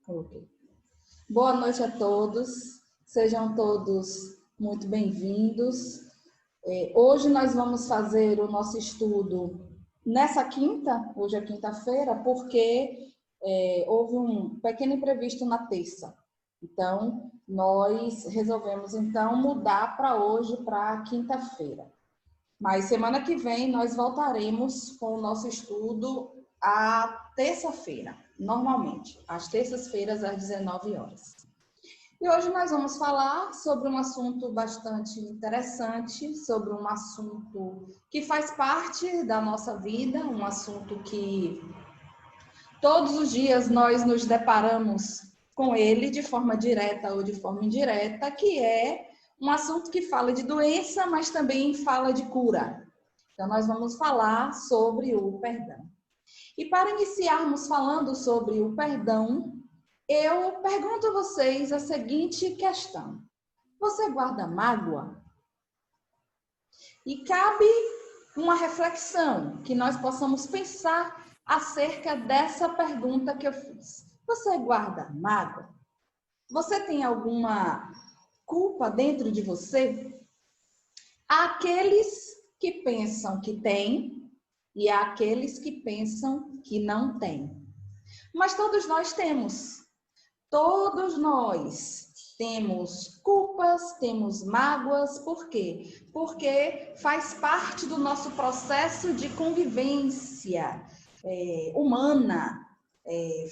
Ok. Boa noite a todos, sejam todos muito bem-vindos. Hoje nós vamos fazer o nosso estudo nessa quinta, hoje é quinta-feira, porque houve um pequeno imprevisto na terça. Então, nós resolvemos então mudar para hoje, para quinta-feira. Mas semana que vem nós voltaremos com o nosso estudo à terça-feira, normalmente, às terças-feiras às 19 horas. E hoje nós vamos falar sobre um assunto bastante interessante, sobre um assunto que faz parte da nossa vida, um assunto que todos os dias nós nos deparamos com ele de forma direta ou de forma indireta, que é um assunto que fala de doença, mas também fala de cura. Então, nós vamos falar sobre o perdão. E para iniciarmos falando sobre o perdão, eu pergunto a vocês a seguinte questão. Você guarda mágoa? E cabe uma reflexão, que nós possamos pensar acerca dessa pergunta que eu fiz. Você guarda mágoa? Você tem alguma culpa dentro de você? Há aqueles que pensam que tem e há aqueles que pensam que não tem. Mas todos nós temos. Todos nós temos culpas, temos mágoas. Por quê? Porque faz parte do nosso processo de convivência humana.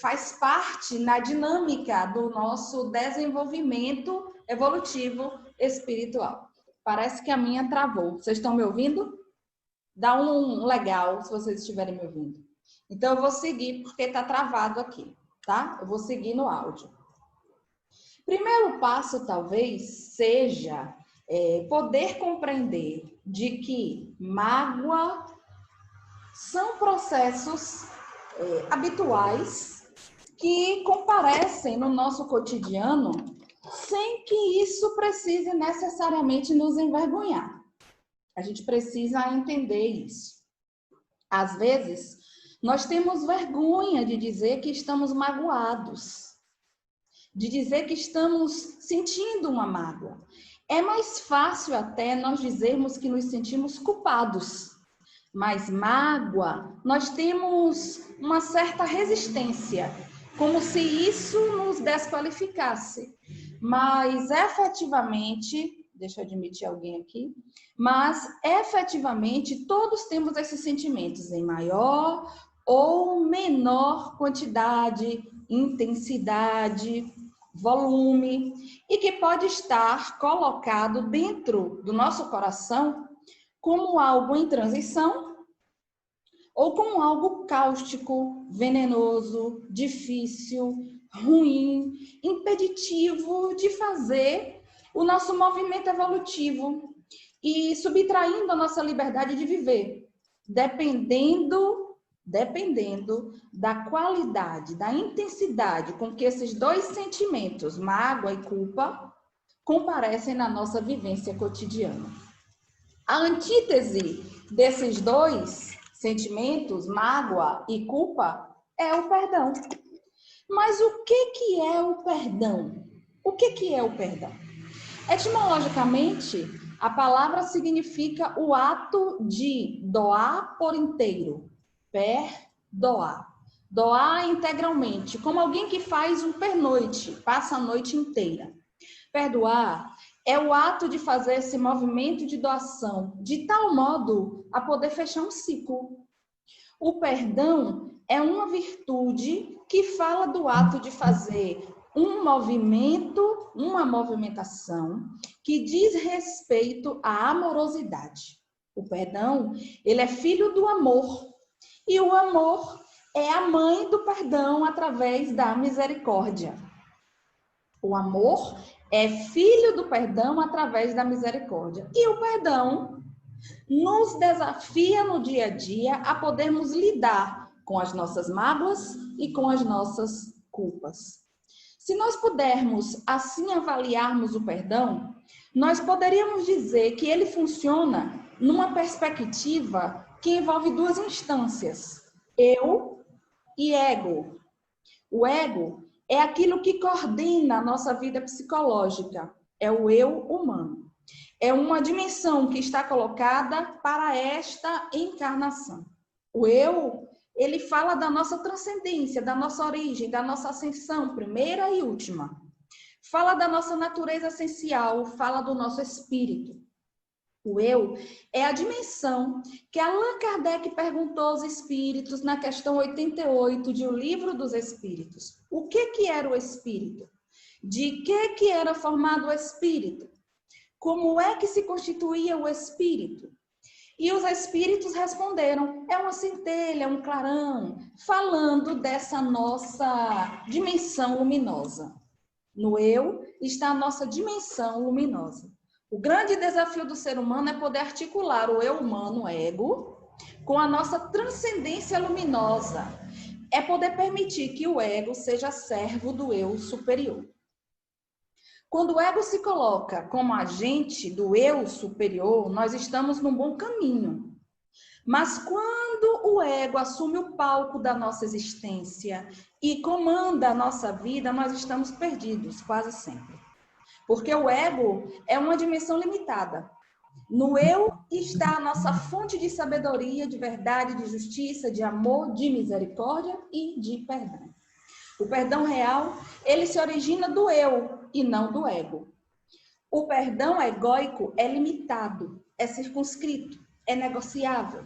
Faz parte na dinâmica do nosso desenvolvimento evolutivo espiritual. Parece que a minha travou. Vocês estão me ouvindo? Dá um legal se vocês estiverem me ouvindo. Então, eu vou seguir porque está travado aqui, tá? Eu vou seguir no áudio. Primeiro passo, talvez, seja poder compreender de que mágoa são processos habituais que comparecem no nosso cotidiano sem que isso precise necessariamente nos envergonhar. A gente precisa entender isso. Às vezes, nós temos vergonha de dizer que estamos magoados, de dizer que estamos sentindo uma mágoa. É mais fácil até nós dizermos que nos sentimos culpados. Mas mágoa, nós temos uma certa resistência, como se isso nos desqualificasse. Mas efetivamente, deixa eu admitir alguém aqui, mas efetivamente todos temos esses sentimentos em maior ou menor quantidade, intensidade, volume, e que pode estar colocado dentro do nosso coração como algo em transição ou como algo cáustico, venenoso, difícil, ruim, impeditivo de fazer o nosso movimento evolutivo e subtraindo a nossa liberdade de viver, dependendo da qualidade, da intensidade com que esses dois sentimentos, mágoa e culpa, comparecem na nossa vivência cotidiana. A antítese desses dois sentimentos, mágoa e culpa, é o perdão. Mas o que é o perdão? O que é o perdão? Etimologicamente, a palavra significa o ato de doar por inteiro. Perdoar. Doar integralmente, como alguém que faz um pernoite, passa a noite inteira. Perdoar é o ato de fazer esse movimento de doação de tal modo a poder fechar um ciclo. O perdão é uma virtude que fala do ato de fazer um movimento, uma movimentação que diz respeito à amorosidade. O perdão, ele é filho do amor. E o amor é a mãe do perdão através da misericórdia. O amor é filho do perdão através da misericórdia. E o perdão nos desafia no dia a dia a podermos lidar com as nossas mágoas e com as nossas culpas. Se nós pudermos assim avaliarmos o perdão, nós poderíamos dizer que ele funciona numa perspectiva que envolve duas instâncias, eu e ego. O ego, é aquilo que coordena a nossa vida psicológica, é o eu humano. É uma dimensão que está colocada para esta encarnação. O eu, ele fala da nossa transcendência, da nossa origem, da nossa ascensão, primeira e última. Fala da nossa natureza essencial, fala do nosso espírito. O eu é a dimensão que Allan Kardec perguntou aos espíritos na questão 88 de O Livro dos Espíritos. O que era o espírito? De que era formado o espírito? Como é que se constituía o espírito? E os espíritos responderam, é uma centelha, um clarão, falando dessa nossa dimensão luminosa. No eu está a nossa dimensão luminosa. O grande desafio do ser humano é poder articular o eu humano, o ego, com a nossa transcendência luminosa. É poder permitir que o ego seja servo do eu superior. Quando o ego se coloca como agente do eu superior, nós estamos num bom caminho. Mas quando o ego assume o palco da nossa existência e comanda a nossa vida, nós estamos perdidos, quase sempre. Porque o ego é uma dimensão limitada. No eu está a nossa fonte de sabedoria, de verdade, de justiça, de amor, de misericórdia e de perdão. O perdão real, ele se origina do eu e não do ego. O perdão egóico é limitado, é circunscrito, é negociável.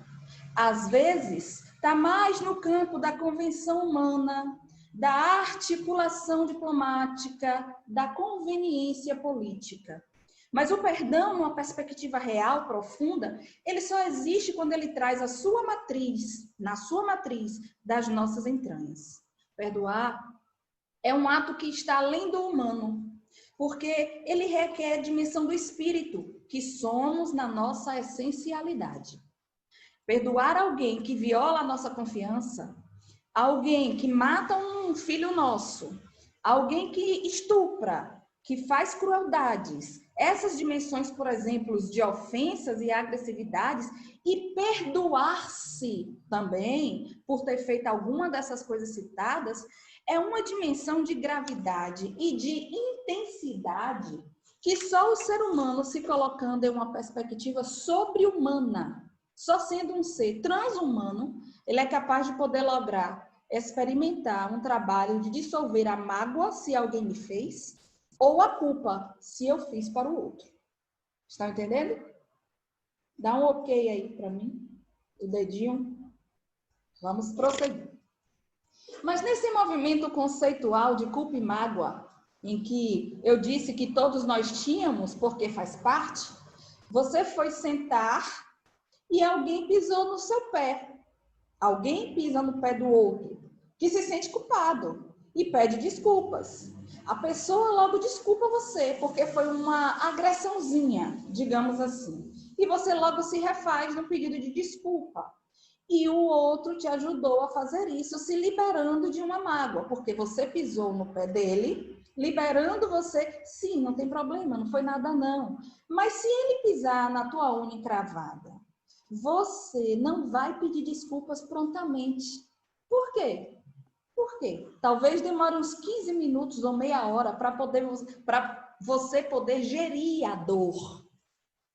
Às vezes, está mais no campo da convenção humana, da articulação diplomática, da conveniência política. Mas o perdão, numa perspectiva real, profunda, ele só existe quando ele traz a sua matriz, na sua matriz, das nossas entranhas. Perdoar é um ato que está além do humano, porque ele requer a dimensão do espírito, que somos na nossa essencialidade. Perdoar alguém que viola a nossa confiança, alguém que mata um filho nosso, alguém que estupra, que faz crueldades, essas dimensões, por exemplo, de ofensas e agressividades, e perdoar-se também por ter feito alguma dessas coisas citadas, é uma dimensão de gravidade e de intensidade que só o ser humano se colocando em uma perspectiva sobre-humana, só sendo um ser transhumano, ele é capaz de poder lograr, experimentar um trabalho de dissolver a mágoa, se alguém me fez, ou a culpa, se eu fiz para o outro. Estão entendendo? Dá um ok aí para mim, o dedinho. Vamos prosseguir. Mas nesse movimento conceitual de culpa e mágoa, em que eu disse que todos nós tínhamos, porque faz parte, você foi sentar e alguém pisou no seu pé. Alguém pisa no pé do outro, que se sente culpado e pede desculpas. A pessoa logo desculpa você, porque foi uma agressãozinha, digamos assim. E você logo se refaz no pedido de desculpa. E o outro te ajudou a fazer isso, se liberando de uma mágoa, porque você pisou no pé dele, liberando você, sim, não tem problema, não foi nada não. Mas se ele pisar na tua unha encravada, você não vai pedir desculpas prontamente. Por quê? Por quê? Talvez demore uns 15 minutos ou meia hora para você poder gerir a dor.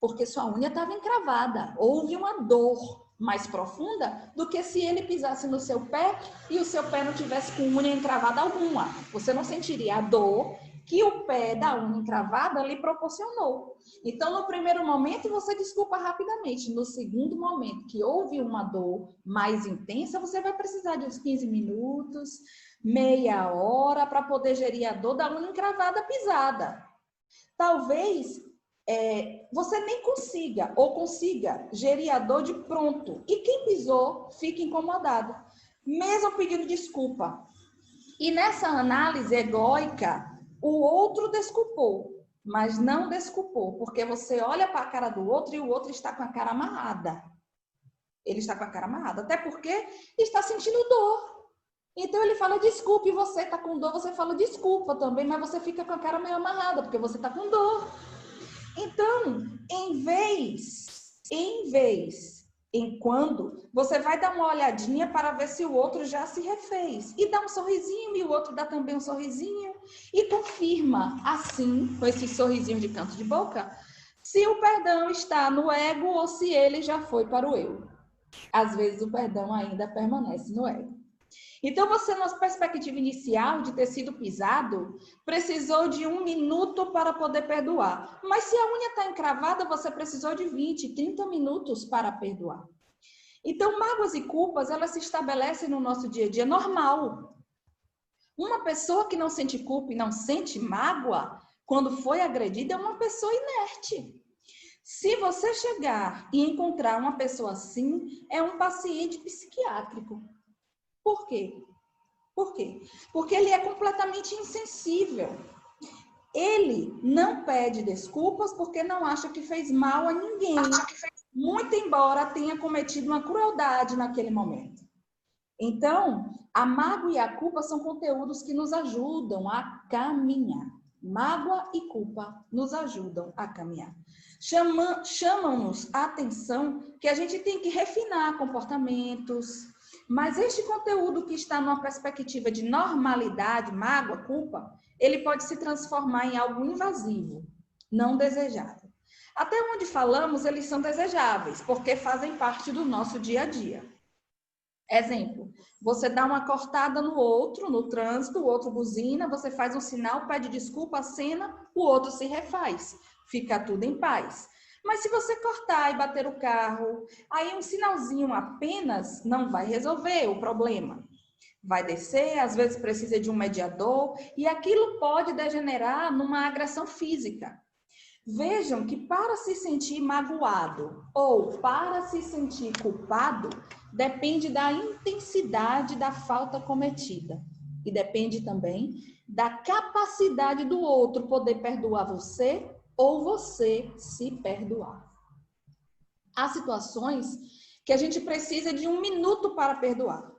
Porque sua unha estava encravada. Houve uma dor mais profunda do que se ele pisasse no seu pé e o seu pé não tivesse com unha encravada alguma. Você não sentiria a dor que o pé da unha encravada lhe proporcionou. Então, no primeiro momento, você desculpa rapidamente. No segundo momento, que houve uma dor mais intensa, você vai precisar de uns 15 minutos, meia hora, para poder gerir a dor da unha encravada pisada. Talvez você nem consiga, ou consiga, gerir a dor de pronto. E quem pisou, fica incomodado. Mesmo pedindo desculpa. E nessa análise egóica, o outro desculpou, mas não desculpou, porque você olha para a cara do outro e o outro está com a cara amarrada. Ele está com a cara amarrada, até porque está sentindo dor. Então ele fala desculpa e você está com dor, você fala desculpa também, mas você fica com a cara meio amarrada, porque você está com dor. Então, em vez em quando você vai dar uma olhadinha para ver se o outro já se refez. E dá um sorrisinho, e o outro dá também um sorrisinho. E confirma, assim, com esse sorrisinho de canto de boca, se o perdão está no ego ou se ele já foi para o eu. Às vezes o perdão ainda permanece no ego. Então você, na perspectiva inicial de ter sido pisado, precisou de 1 minuto para poder perdoar. Mas se a unha está encravada, você precisou de 20, 30 minutos para perdoar. Então, mágoas e culpas, elas se estabelecem no nosso dia a dia normal. Uma pessoa que não sente culpa e não sente mágoa, quando foi agredida, é uma pessoa inerte. Se você chegar e encontrar uma pessoa assim, é um paciente psiquiátrico. Por quê? Por quê? Porque ele é completamente insensível. Ele não pede desculpas porque não acha que fez mal a ninguém, muito embora tenha cometido uma crueldade naquele momento. Então, a mágoa e a culpa são conteúdos que nos ajudam a caminhar. Mágoa e culpa nos ajudam a caminhar. Chamam-nos a atenção que a gente tem que refinar comportamentos, mas este conteúdo que está numa perspectiva de normalidade, mágoa, culpa, ele pode se transformar em algo invasivo, não desejado. Até onde falamos, eles são desejáveis, porque fazem parte do nosso dia a dia. Exemplo, você dá uma cortada no outro, no trânsito, o outro buzina, você faz um sinal, pede desculpa, acena, o outro se refaz. Fica tudo em paz. Mas se você cortar e bater o carro, aí um sinalzinho apenas não vai resolver o problema. Vai descer, às vezes precisa de um mediador, e aquilo pode degenerar numa agressão física. Vejam que para se sentir magoado ou para se sentir culpado, depende da intensidade da falta cometida. E depende também da capacidade do outro poder perdoar você ou você se perdoar. Há situações que a gente precisa de 1 minuto para perdoar.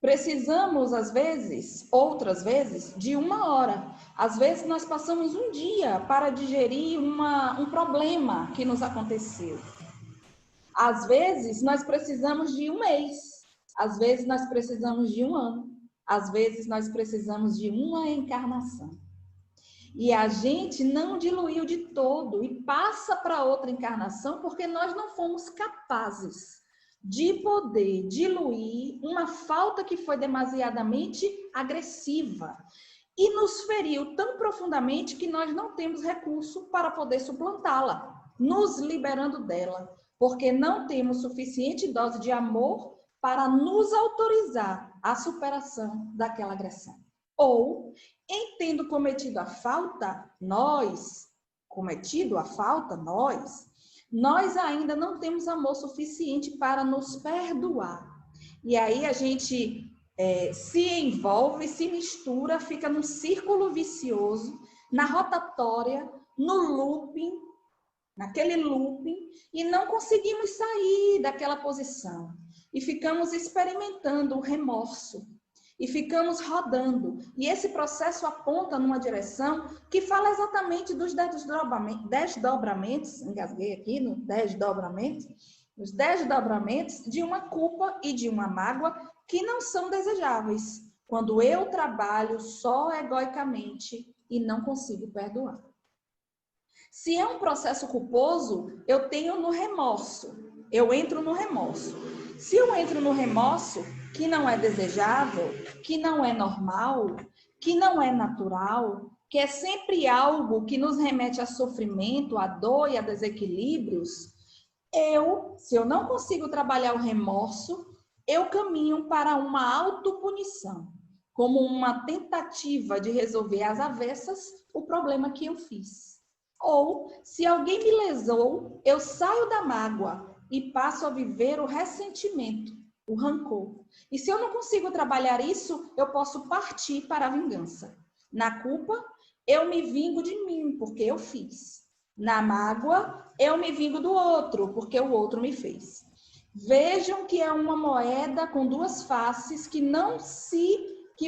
Precisamos, às vezes, outras vezes, de 1 hora. Às vezes, nós passamos 1 dia para digerir um problema que nos aconteceu. Às vezes, nós precisamos de 1 mês. Às vezes, nós precisamos de 1 ano. Às vezes, nós precisamos de uma encarnação. E a gente não diluiu de todo e passa para outra encarnação porque nós não fomos capazes de poder diluir uma falta que foi demasiadamente agressiva e nos feriu tão profundamente que nós não temos recurso para poder suplantá-la, nos liberando dela, porque não temos suficiente dose de amor para nos autorizar a superação daquela agressão. Ou, em tendo cometido a falta, nós ainda não temos amor suficiente para nos perdoar. E aí a gente se envolve, se mistura, fica num círculo vicioso, na rotatória, no looping, naquele looping, e não conseguimos sair daquela posição. E ficamos experimentando o remorso. E ficamos rodando. E esse processo aponta numa direção que fala exatamente dos desdobramentos, engasguei aqui no desdobramento, os desdobramentos de uma culpa e de uma mágoa que não são desejáveis, quando eu trabalho só egoicamente e não consigo perdoar. Se é um processo culposo, eu tenho no remorso, eu entro no remorso. Se eu entro no remorso, que não é desejável, que não é normal, que não é natural, que é sempre algo que nos remete a sofrimento, a dor e a desequilíbrios, se eu não consigo trabalhar o remorso, eu caminho para uma autopunição, como uma tentativa de resolver às avessas o problema que eu fiz. Ou, se alguém me lesou, eu saio da mágoa e passo a viver o ressentimento, o rancor. E se eu não consigo trabalhar isso, eu posso partir para a vingança. Na culpa, eu me vingo de mim, porque eu fiz. Na mágoa, eu me vingo do outro, porque o outro me fez. Vejam que é uma moeda com 2 faces que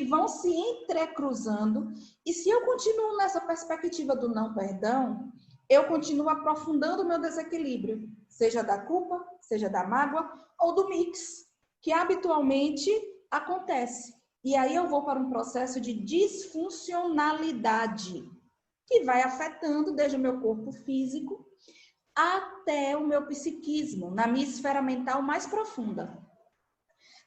vão se entrecruzando. E se eu continuo nessa perspectiva do não perdão, eu continuo aprofundando o meu desequilíbrio. seja da culpa, seja da mágoa ou do mix, que habitualmente acontece. E aí eu vou para um processo de disfuncionalidade, que vai afetando desde o meu corpo físico até o meu psiquismo, na minha esfera mental mais profunda.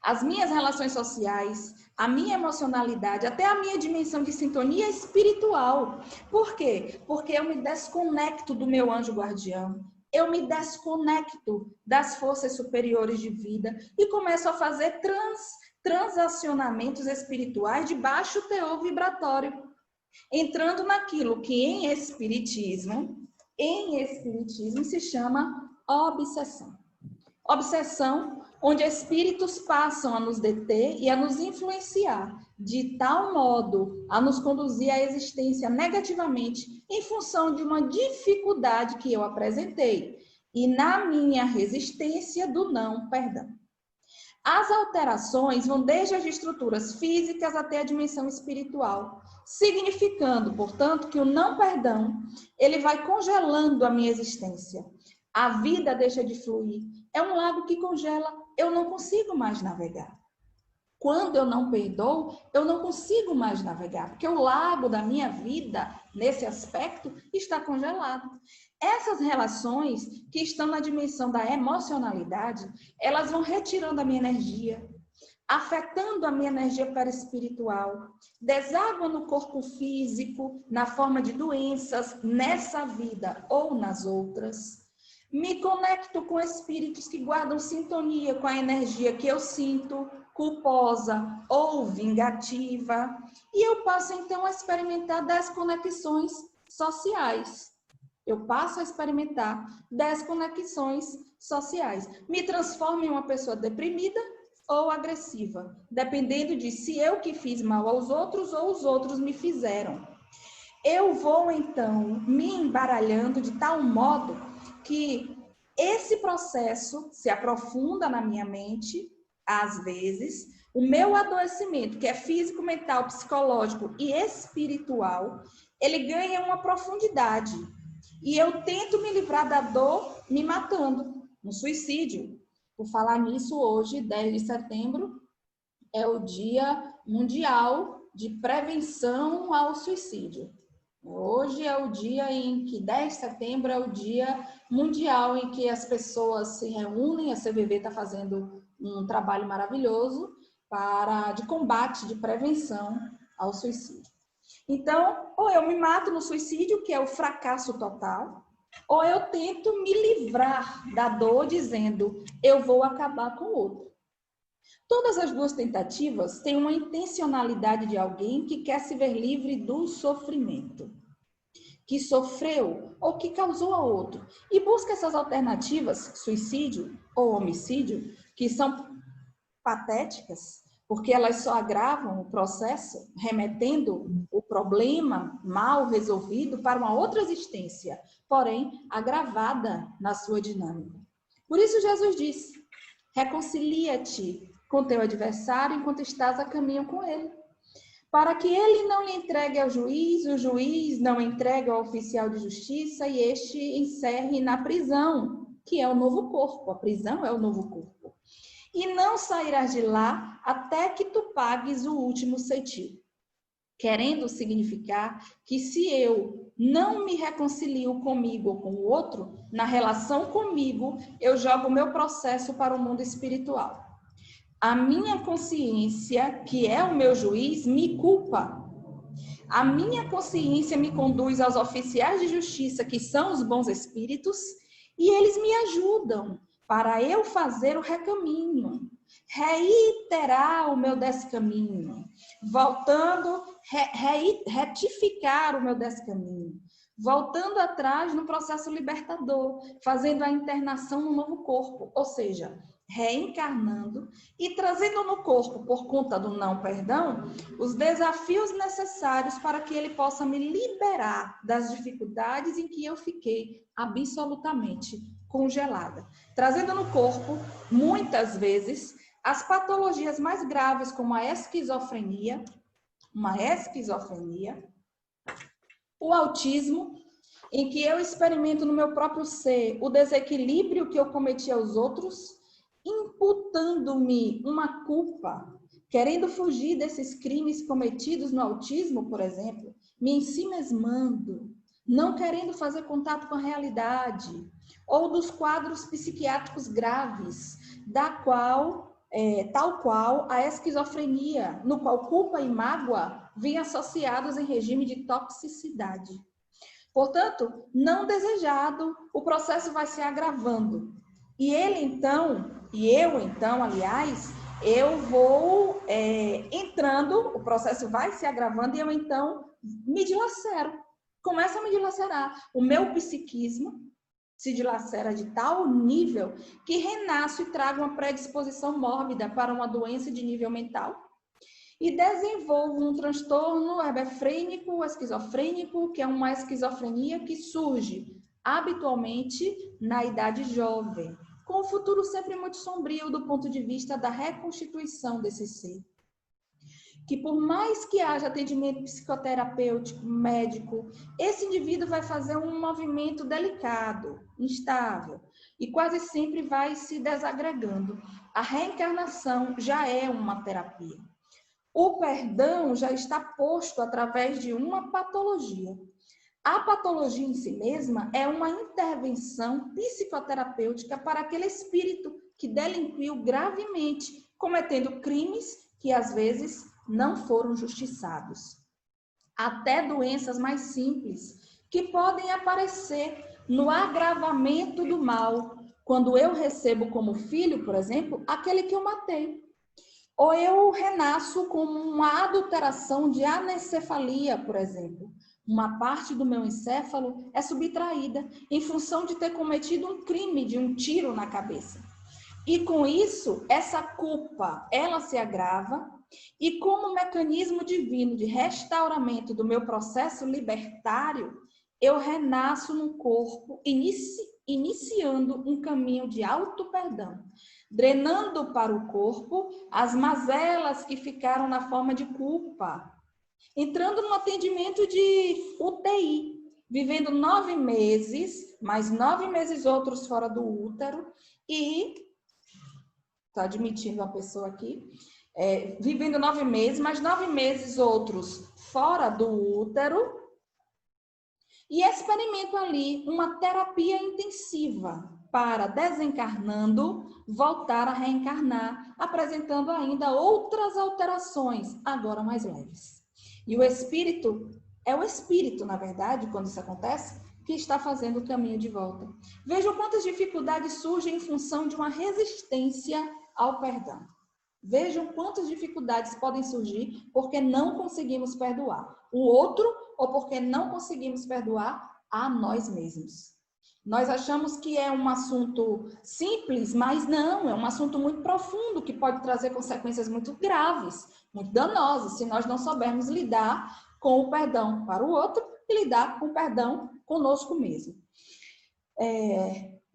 As minhas relações sociais, a minha emocionalidade, até a minha dimensão de sintonia espiritual. Por quê? Porque eu me desconecto do meu anjo guardião, eu me desconecto das forças superiores de vida e começo a fazer transacionamentos espirituais de baixo teor vibratório, entrando naquilo que em espiritismo se chama obsessão. Obsessão, onde espíritos passam a nos deter e a nos influenciar, de tal modo a nos conduzir à existência negativamente, em função de uma dificuldade que eu apresentei, e na minha resistência do não perdão. As alterações vão desde as estruturas físicas até a dimensão espiritual, significando, portanto, que o não perdão, ele vai congelando a minha existência. A vida deixa de fluir. É um lago que congela, eu não consigo mais navegar. Quando eu não perdoo, eu não consigo mais navegar, porque o lago da minha vida, nesse aspecto, está congelado. Essas relações que estão na dimensão da emocionalidade, elas vão retirando a minha energia, afetando a minha energia perispiritual, deságua no corpo físico, na forma de doenças, nessa vida ou nas outras. Me conecto com espíritos que guardam sintonia com a energia que eu sinto, culposa ou vingativa, e eu passo então a experimentar desconexões sociais. Eu passo a experimentar desconexões sociais. Me transformo em uma pessoa deprimida ou agressiva, dependendo de se eu que fiz mal aos outros ou os outros me fizeram. Eu vou então me embaralhando de tal modo que esse processo se aprofunda na minha mente, às vezes, o meu adoecimento, que é físico, mental, psicológico e espiritual, ele ganha uma profundidade. E eu tento me livrar da dor me matando, no suicídio. Por falar nisso, hoje, 10 de setembro, é o Dia Mundial de Prevenção ao Suicídio. Hoje é o dia em que, 10 de setembro, é o dia mundial em que as pessoas se reúnem. A CVV está fazendo um trabalho maravilhoso de combate, de prevenção ao suicídio. Então, ou eu me mato no suicídio, que é o fracasso total, ou eu tento me livrar da dor dizendo, eu vou acabar com o outro. Todas as duas tentativas têm uma intencionalidade de alguém que quer se ver livre do sofrimento, que sofreu ou que causou a outro, e busca essas alternativas, suicídio ou homicídio, que são patéticas, porque elas só agravam o processo, remetendo o problema mal resolvido para uma outra existência, porém agravada na sua dinâmica. Por isso Jesus disse, reconcilia-te com teu adversário enquanto estás a caminho com ele, para que ele não lhe entregue ao juiz, o juiz não entregue ao oficial de justiça e este encerre na prisão, que é o novo corpo. A prisão é o novo corpo. E não sairás de lá até que tu pagues o último ceitil. Querendo significar que se eu não me reconcilio comigo ou com o outro, na relação comigo, eu jogo o meu processo para o mundo espiritual. A minha consciência, que é o meu juiz, me culpa. A minha consciência me conduz aos oficiais de justiça, que são os bons espíritos, e eles me ajudam para eu fazer o recaminho, reiterar o meu descaminho, voltando, retificar o meu descaminho, voltando atrás no processo libertador, fazendo a internação no novo corpo, ou seja, reencarnando e trazendo no corpo, por conta do não perdão, os desafios necessários para que ele possa me liberar das dificuldades em que eu fiquei absolutamente congelada. Trazendo no corpo, muitas vezes, as patologias mais graves, como a esquizofrenia, o autismo, em que eu experimento no meu próprio ser o desequilíbrio que eu cometi aos outros, imputando-me uma culpa, querendo fugir desses crimes cometidos no autismo, por exemplo, me ensimesmando, não querendo fazer contato com a realidade, ou dos quadros psiquiátricos graves, tal qual a esquizofrenia, no qual culpa e mágoa vêm associados em regime de toxicidade. Portanto, não desejado, o processo vai se agravando. E eu então, aliás, eu vou entrando, o processo vai se agravando e eu então me dilacero. Começo a me dilacerar. O meu psiquismo se dilacera de tal nível que renasço e trago uma predisposição mórbida para uma doença de nível mental e desenvolvo um transtorno hebefrênico, esquizofrênico, que é uma esquizofrenia que surge habitualmente na idade jovem, com o futuro sempre muito sombrio do ponto de vista da reconstituição desse ser. Que por mais que haja atendimento psicoterapêutico, médico, esse indivíduo vai fazer um movimento delicado, instável, e quase sempre vai se desagregando. A reencarnação já é uma terapia. O perdão já está posto através de uma patologia. A patologia em si mesma é uma intervenção psicoterapêutica para aquele espírito que delinquiu gravemente, cometendo crimes que às vezes não foram justiçados. Até doenças mais simples, que podem aparecer no agravamento do mal, quando eu recebo como filho, por exemplo, aquele que eu matei. Ou eu renasço com uma adulteração de anencefalia, por exemplo. Uma parte do meu encéfalo é subtraída em função de ter cometido um crime de um tiro na cabeça. E com isso, essa culpa, ela se agrava e como mecanismo divino de restauramento do meu processo libertário, eu renasço num corpo iniciando um caminho de auto-perdão, drenando para o corpo as mazelas que ficaram na forma de culpa, entrando no atendimento de UTI, vivendo 9 meses, mais 9 meses outros fora do útero e, estou admitindo a pessoa aqui, vivendo 9 meses, mais 9 meses outros fora do útero e experimento ali uma terapia intensiva para, desencarnando, voltar a reencarnar, apresentando ainda outras alterações, agora mais leves. E o espírito, é o espírito, na verdade, quando isso acontece, que está fazendo o caminho de volta. Vejam quantas dificuldades surgem em função de uma resistência ao perdão. Vejam quantas dificuldades podem surgir porque não conseguimos perdoar o outro ou porque não conseguimos perdoar a nós mesmos. Nós achamos que é um assunto simples, mas não, é um assunto muito profundo que pode trazer consequências muito graves, muito danosas, se nós não soubermos lidar com o perdão para o outro e lidar com o perdão conosco mesmo.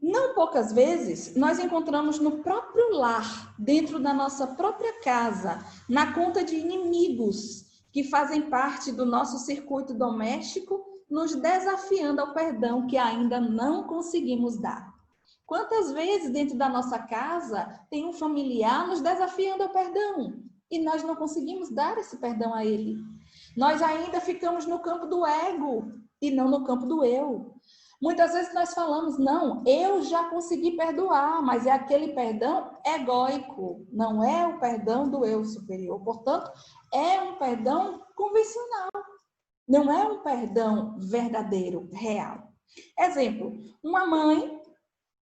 Não poucas vezes, nós encontramos no próprio lar, dentro da nossa própria casa, na conta de inimigos que fazem parte do nosso circuito doméstico, nos desafiando ao perdão que ainda não conseguimos dar. Quantas vezes dentro da nossa casa tem um familiar nos desafiando ao perdão e nós não conseguimos dar esse perdão a ele? Nós ainda ficamos no campo do ego e não no campo do eu. Muitas vezes nós falamos, não, eu já consegui perdoar, mas é aquele perdão egóico, não é o perdão do eu superior. Portanto, é um perdão convencional, não é um perdão verdadeiro, real. Exemplo, uma mãe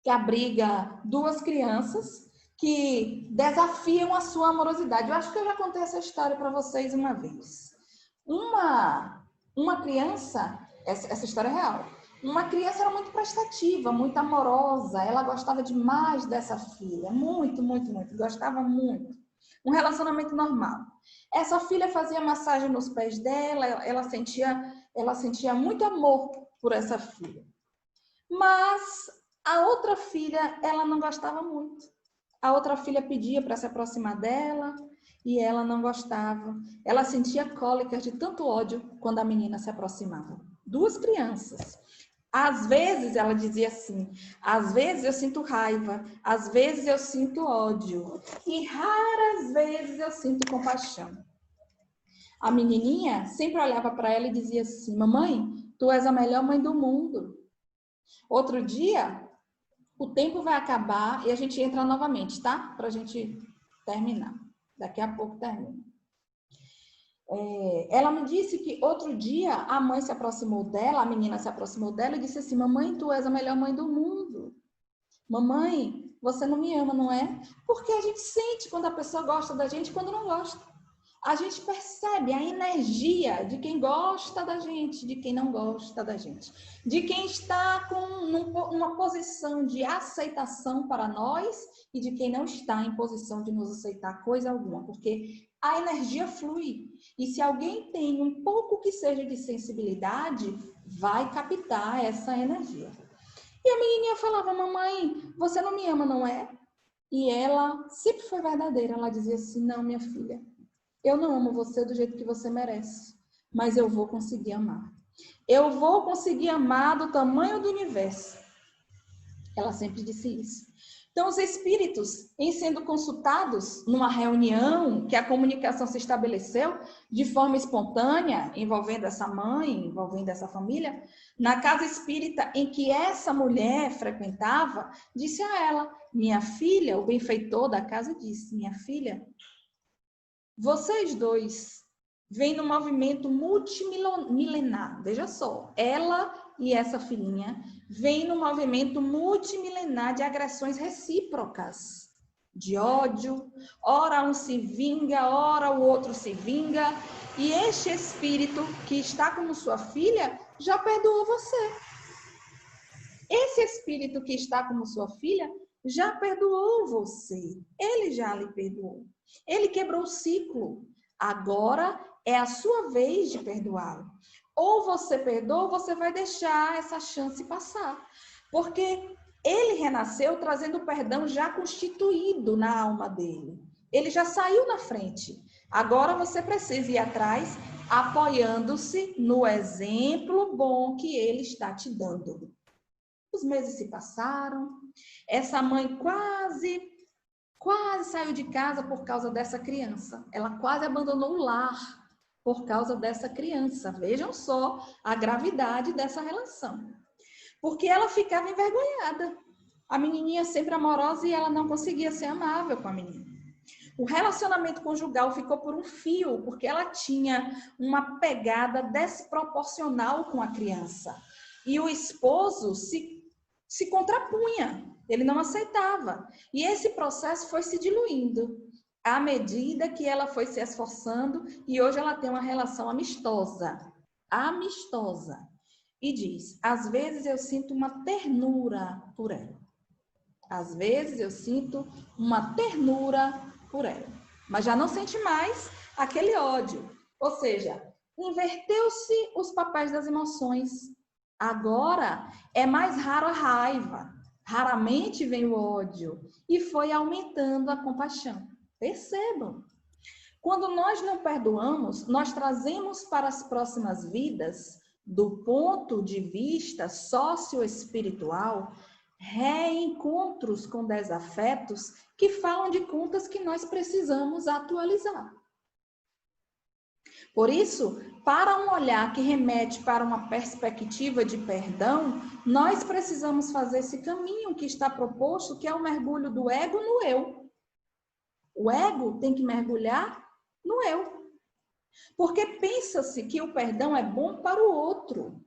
que abriga 2 crianças que desafiam a sua amorosidade. Eu acho que eu já contei essa história para vocês uma vez. Uma criança, essa história é real, uma criança era muito prestativa, muito amorosa, ela gostava demais dessa filha, muito, muito, muito, gostava muito. Um relacionamento normal. Essa filha fazia massagem nos pés dela, ela sentia muito amor por essa filha. Mas a outra filha, ela não gostava muito. A outra filha pedia para se aproximar dela e ela não gostava. Ela sentia cólicas de tanto ódio quando a menina se aproximava. 2 crianças. Às vezes, ela dizia assim, às vezes eu sinto raiva, às vezes eu sinto ódio e raras vezes eu sinto compaixão. A menininha sempre olhava para ela e dizia assim, mamãe, tu és a melhor mãe do mundo. Outro dia, o tempo vai acabar e a gente entra novamente, tá? Para a gente terminar. Daqui a pouco termina. Ela me disse que outro dia a mãe se aproximou dela, a menina se aproximou dela e disse assim, mamãe, tu és a melhor mãe do mundo. Mamãe, você não me ama, não é? Porque a gente sente quando a pessoa gosta da gente e quando não gosta. A gente percebe a energia de quem gosta da gente, de quem não gosta da gente. De quem está com uma posição de aceitação para nós e de quem não está em posição de nos aceitar coisa alguma. Porque a energia flui. E se alguém tem um pouco que seja de sensibilidade, vai captar essa energia. E a menininha falava, mamãe, você não me ama, não é? E ela sempre foi verdadeira. Ela dizia assim, não, minha filha, eu não amo você do jeito que você merece, mas eu vou conseguir amar. Eu vou conseguir amar do tamanho do universo. Ela sempre disse isso. Então, os espíritos, em sendo consultados numa reunião que a comunicação se estabeleceu de forma espontânea, envolvendo essa mãe, envolvendo essa família, na casa espírita em que essa mulher frequentava, disse a ela, minha filha, o benfeitor da casa disse, minha filha, vocês dois vêm no movimento multimilenar. Veja só, ela e essa filhinha vêm no movimento multimilenar de agressões recíprocas, de ódio. Ora um se vinga, ora o outro se vinga. E este espírito que está como sua filha já perdoou você. Esse espírito que está como sua filha já perdoou você. Ele já lhe perdoou. Ele quebrou o ciclo. Agora é a sua vez de perdoá-lo. Ou você perdoa, ou você vai deixar essa chance passar. Porque ele renasceu trazendo o perdão já constituído na alma dele. Ele já saiu na frente. Agora você precisa ir atrás, apoiando-se no exemplo bom que ele está te dando. Os meses se passaram. Essa mãe quase saiu de casa por causa dessa criança. Ela quase abandonou o lar por causa dessa criança. Vejam só a gravidade dessa relação. Porque ela ficava envergonhada. A menininha sempre amorosa e ela não conseguia ser amável com a menina. O relacionamento conjugal ficou por um fio, porque ela tinha uma pegada desproporcional com a criança. E o esposo se contrapunha. Ele não aceitava. E esse processo foi se diluindo à medida que ela foi se esforçando e hoje ela tem uma relação amistosa. Amistosa. E diz, às vezes eu sinto uma ternura por ela. Às vezes eu sinto uma ternura por ela. Mas já não sente mais aquele ódio. Ou seja, inverteu-se os papéis das emoções. Agora é mais raro a raiva. Raramente vem o ódio e foi aumentando a compaixão. Percebam. Quando nós não perdoamos, nós trazemos para as próximas vidas, do ponto de vista socioespiritual, reencontros com desafetos que falam de contas que nós precisamos atualizar. Por isso, para um olhar que remete para uma perspectiva de perdão, nós precisamos fazer esse caminho que está proposto, que é o mergulho do ego no eu. O ego tem que mergulhar no eu. Porque pensa-se que o perdão é bom para o outro.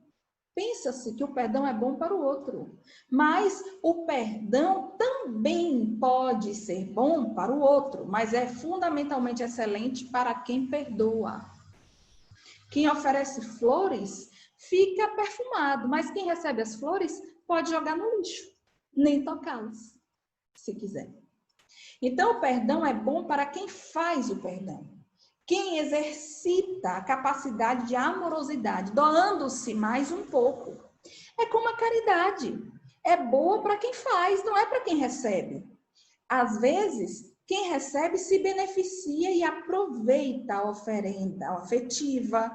Pensa-se que o perdão é bom para o outro. Mas o perdão também pode ser bom para o outro, mas é fundamentalmente excelente para quem perdoa. Quem oferece flores fica perfumado, mas quem recebe as flores pode jogar no lixo, nem tocá-las, se quiser. Então, o perdão é bom para quem faz o perdão. Quem exercita a capacidade de amorosidade, doando-se mais um pouco. É como a caridade. É boa para quem faz, não é para quem recebe. Às vezes, quem recebe se beneficia e aproveita a oferenda afetiva,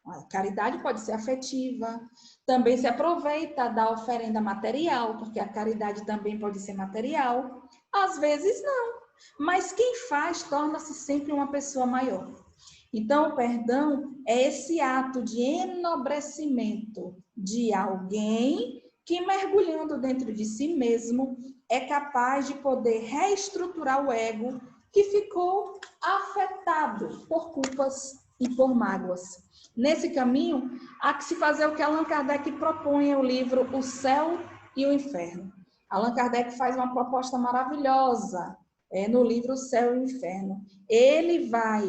A caridade pode ser afetiva, também se aproveita da oferenda material, porque a caridade também pode ser material. Às vezes não, mas quem faz torna-se sempre uma pessoa maior. Então, o perdão é esse ato de enobrecimento de alguém que, mergulhando dentro de si mesmo, é capaz de poder reestruturar o ego que ficou afetado por culpas e por mágoas. Nesse caminho, há que se fazer o que Allan Kardec propõe no livro O Céu e o Inferno. Allan Kardec faz uma proposta maravilhosa no livro O Céu e o Inferno. Ele vai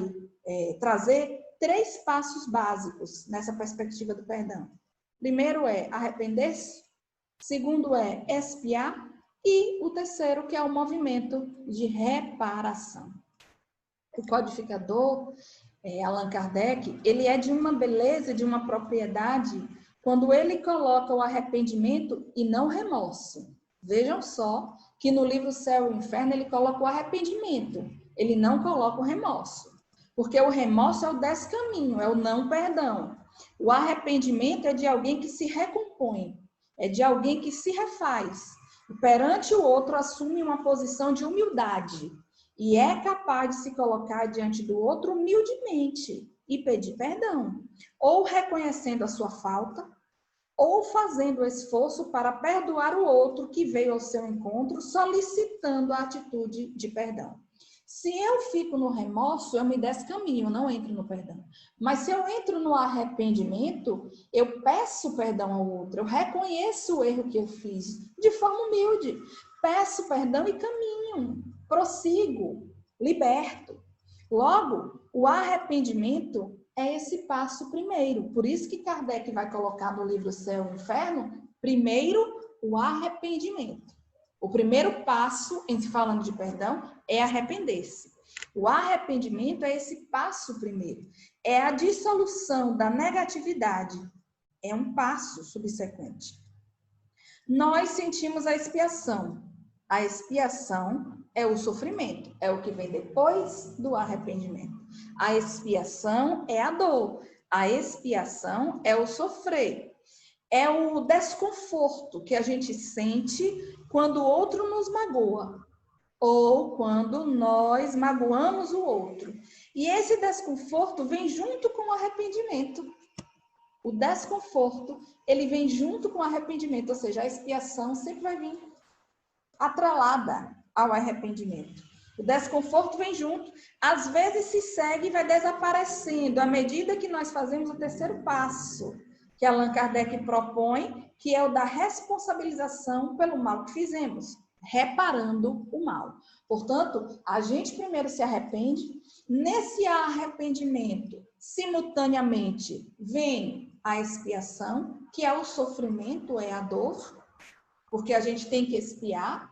trazer 3 passos básicos nessa perspectiva do perdão. Primeiro é arrepender-se, segundo é expiar, e o terceiro, que é o movimento de reparação. O codificador, Allan Kardec, ele é de uma beleza, de uma propriedade, quando ele coloca o arrependimento e não remorso. Vejam só que no livro Céu e Inferno ele coloca o arrependimento, ele não coloca o remorso. Porque o remorso é o descaminho, é o não perdão. O arrependimento é de alguém que se recompõe, é de alguém que se refaz. E perante o outro assume uma posição de humildade e é capaz de se colocar diante do outro humildemente e pedir perdão, ou reconhecendo a sua falta, ou fazendo o esforço para perdoar o outro que veio ao seu encontro, solicitando a atitude de perdão. Se eu fico no remorso, eu me descaminho, eu não entro no perdão. Mas se eu entro no arrependimento, eu peço perdão ao outro, eu reconheço o erro que eu fiz de forma humilde, peço perdão e caminho, prossigo, liberto. Logo, o arrependimento é esse passo primeiro. Por isso que Kardec vai colocar no livro Céu e Inferno, primeiro, o arrependimento. O primeiro passo, em se falando de perdão, é arrepender-se. O arrependimento é esse passo primeiro. É a dissolução da negatividade. É um passo subsequente. Nós sentimos a expiação. A expiação é o sofrimento, é o que vem depois do arrependimento. A expiação é a dor. A expiação é o sofrer. É o desconforto que a gente sente quando o outro nos magoa ou quando nós magoamos o outro. E esse desconforto vem junto com o arrependimento. O desconforto, ele vem junto com o arrependimento, ou seja, a expiação sempre vai vir atrelada ao arrependimento. O desconforto vem junto, às vezes se segue e vai desaparecendo à medida que nós fazemos o terceiro passo, que Allan Kardec propõe, que é o da responsabilização pelo mal que fizemos, reparando o mal. Portanto, a gente primeiro se arrepende, nesse arrependimento, simultaneamente, vem a expiação, que é o sofrimento, é a dor, porque a gente tem que expiar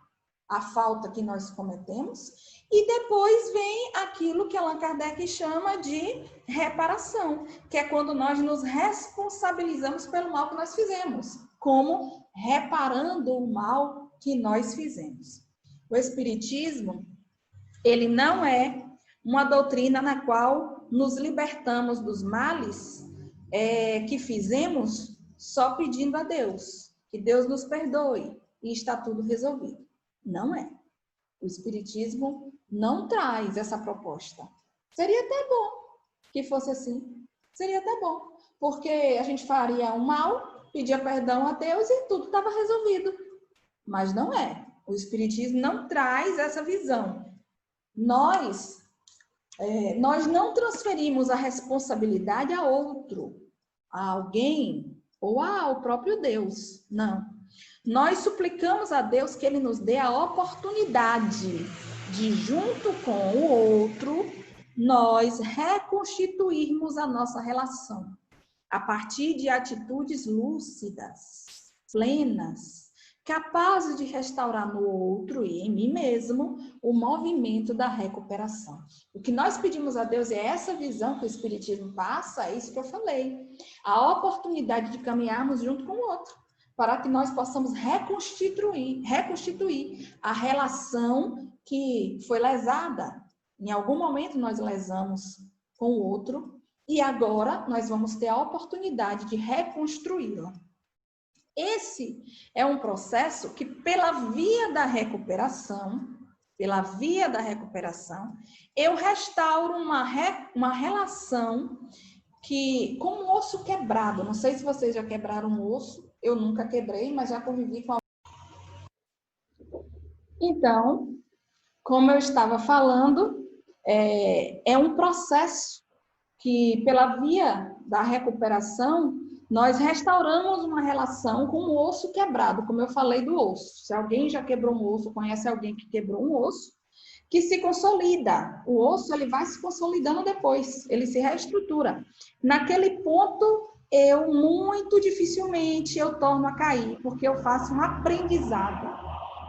a falta que nós cometemos, e depois vem aquilo que Allan Kardec chama de reparação, que é quando nós nos responsabilizamos pelo mal que nós fizemos, como reparando o mal que nós fizemos. O Espiritismo, ele não é uma doutrina na qual nos libertamos dos males que fizemos só pedindo a Deus, que Deus nos perdoe e está tudo resolvido. Não é. O Espiritismo não traz essa proposta. Seria até bom que fosse assim. Seria até bom. Porque a gente faria um mal, pedia perdão a Deus e tudo estava resolvido. Mas não é. O Espiritismo não traz essa visão. Nós não transferimos a responsabilidade a outro, a alguém ou ao próprio Deus. Não. Nós suplicamos a Deus que Ele nos dê a oportunidade de, junto com o outro, nós reconstituirmos a nossa relação a partir de atitudes lúcidas, plenas, capazes de restaurar no outro e em mim mesmo o movimento da recuperação. O que nós pedimos a Deus é essa visão que o Espiritismo passa, é isso que eu falei, a oportunidade de caminharmos junto com o outro, para que nós possamos reconstituir a relação que foi lesada. Em algum momento nós lesamos com o outro e agora nós vamos ter a oportunidade de reconstruí-la. Esse é um processo que, pela via da recuperação, eu restauro uma relação que, com um osso quebrado, não sei se vocês já quebraram um osso, eu nunca quebrei, mas já convivi com. Então, como eu estava falando, é um processo que, pela via da recuperação, nós restauramos uma relação com o osso quebrado, como eu falei do osso. Se alguém já quebrou um osso, conhece alguém que quebrou um osso, que se consolida. O osso, ele vai se consolidando depois, ele se reestrutura. Naquele ponto, muito dificilmente, eu torno a cair, porque eu faço um aprendizado.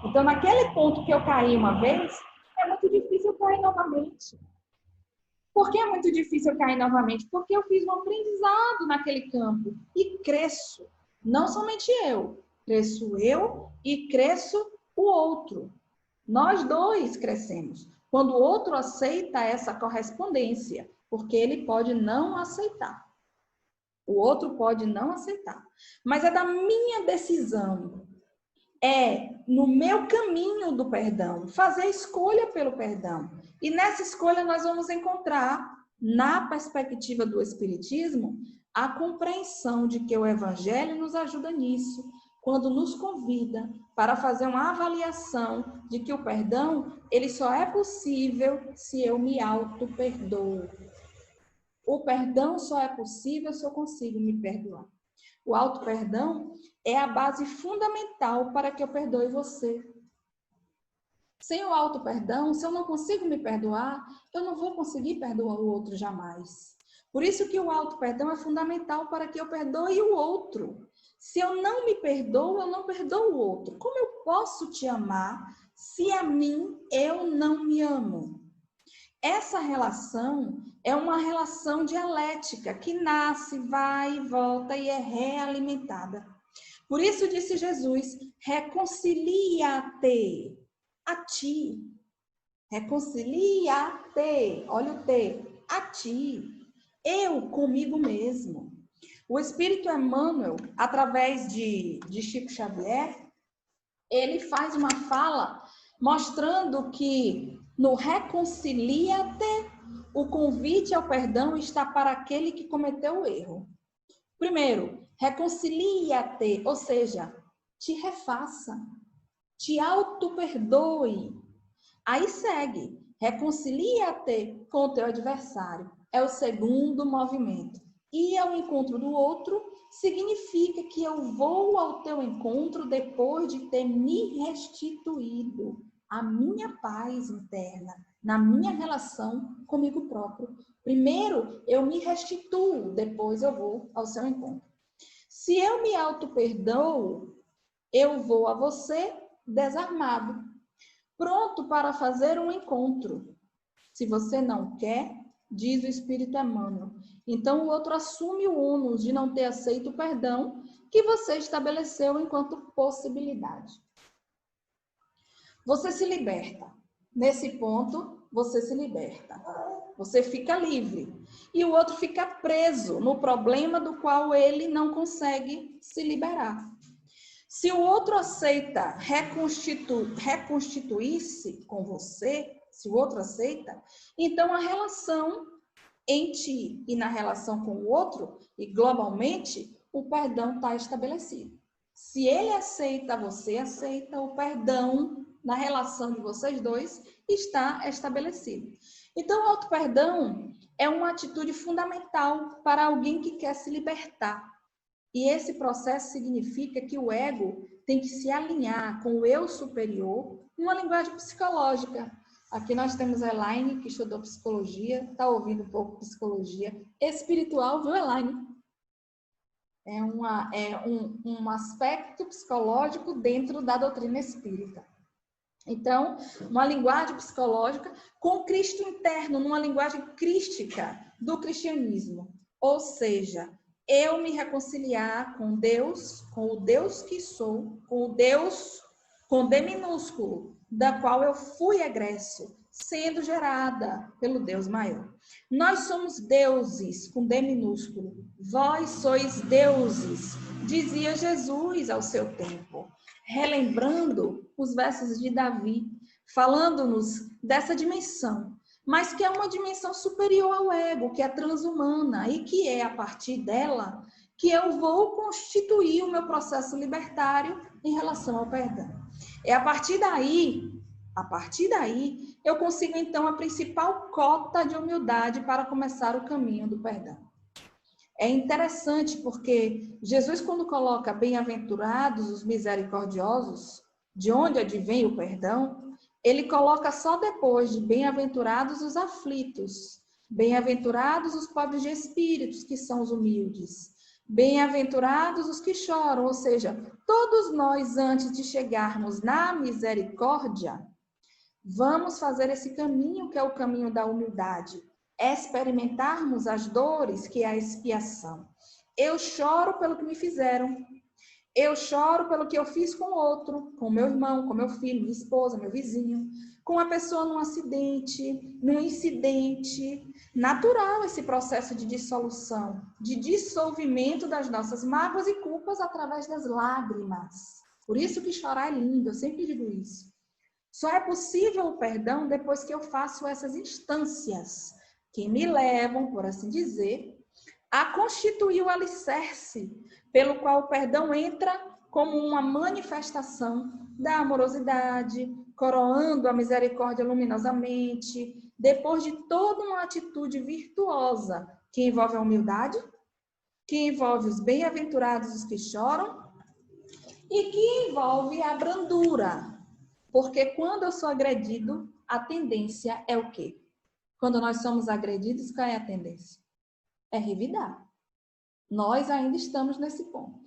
Então, naquele ponto que eu caí uma vez, é muito difícil eu cair novamente. Por que é muito difícil eu cair novamente? Porque eu fiz um aprendizado naquele campo e cresço. Não somente eu, cresço eu e cresço o outro. Nós dois crescemos. Quando o outro aceita essa correspondência, porque ele pode não aceitar. O outro pode não aceitar. Mas é da minha decisão. É no meu caminho do perdão, fazer a escolha pelo perdão. E nessa escolha nós vamos encontrar, na perspectiva do Espiritismo, a compreensão de que o Evangelho nos ajuda nisso, quando nos convida para fazer uma avaliação de que o perdão, ele só é possível se eu me auto-perdoo. O perdão só é possível se eu consigo me perdoar. O auto-perdão é a base fundamental para que eu perdoe você. Sem o auto-perdão, se eu não consigo me perdoar, eu não vou conseguir perdoar o outro jamais. Por isso que o auto-perdão é fundamental para que eu perdoe o outro. Se eu não me perdoo, eu não perdoo o outro. Como eu posso te amar se a mim eu não me amo? Essa relação é uma relação dialética que nasce, vai e volta e é realimentada. Por isso disse Jesus, reconcilia-te a ti. Reconcilia-te, olha o te, a ti. Eu comigo mesmo. O Espírito Emmanuel, através de Chico Xavier, ele faz uma fala mostrando que no reconcilia-te, o convite ao perdão está para aquele que cometeu o erro. Primeiro, reconcilia-te, ou seja, te refaça, te auto-perdoe. Aí segue, reconcilia-te com o teu adversário. É o segundo movimento. Ir ao encontro do outro significa que eu vou ao teu encontro depois de ter me restituído a minha paz interna, na minha relação comigo próprio. Primeiro, eu me restituo, depois eu vou ao seu encontro. Se eu me auto-perdoo, eu vou a você desarmado, pronto para fazer um encontro. Se você não quer, diz o Espírito Emmanuel, então o outro assume o ônus de não ter aceito o perdão que você estabeleceu enquanto possibilidade. Você se liberta. Nesse ponto, você se liberta. Você fica livre. E o outro fica preso no problema do qual ele não consegue se liberar. Se o outro aceita reconstituir-se com você, se o outro aceita, então a relação em ti e na relação com o outro, e globalmente, o perdão está estabelecido. Se ele aceita, você aceita, o perdão na relação de vocês dois está estabelecido. Então, o auto-perdão é uma atitude fundamental para alguém que quer se libertar. E esse processo significa que o ego tem que se alinhar com o eu superior numa linguagem psicológica. Aqui nós temos a Elaine, que estudou psicologia, está ouvindo um pouco psicologia espiritual, viu, Elaine? É um aspecto psicológico dentro da doutrina espírita. Então, uma linguagem psicológica com Cristo interno, numa linguagem crística do cristianismo. Ou seja, eu me reconciliar com Deus, com o Deus que sou, com o Deus com D minúsculo, da qual eu fui egresso, sendo gerada pelo Deus maior. Nós somos deuses, com D minúsculo. Vós sois deuses, dizia Jesus ao seu tempo, relembrando os versos de Davi, falando-nos dessa dimensão, mas que é uma dimensão superior ao ego, que é transhumana, e que é a partir dela que eu vou constituir o meu processo libertário em relação ao perdão. É a partir daí, eu consigo então a principal cota de humildade para começar o caminho do perdão. É interessante porque Jesus, quando coloca bem-aventurados os misericordiosos, de onde advém o perdão, ele coloca só depois de bem-aventurados os aflitos, bem-aventurados os pobres de espíritos, que são os humildes, bem-aventurados os que choram, ou seja, todos nós, antes de chegarmos na misericórdia, vamos fazer esse caminho, que é o caminho da humildade, experimentarmos as dores, que é a expiação. Eu choro pelo que me fizeram, eu choro pelo que eu fiz com o outro, com meu irmão, com meu filho, minha esposa, meu vizinho, com a pessoa num acidente, num incidente. Natural esse processo de dissolução, de dissolvimento das nossas mágoas e culpas através das lágrimas. Por isso que chorar é lindo, eu sempre digo isso. Só é possível o perdão depois que eu faço essas instâncias que me levam, por assim dizer, a constituir o alicerce pelo qual o perdão entra como uma manifestação da amorosidade, coroando a misericórdia luminosamente, depois de toda uma atitude virtuosa que envolve a humildade, que envolve os bem-aventurados os que choram e que envolve a brandura. Porque quando eu sou agredido, a tendência é o quê? Quando nós somos agredidos, qual é a tendência? É revidar. Nós ainda estamos nesse ponto.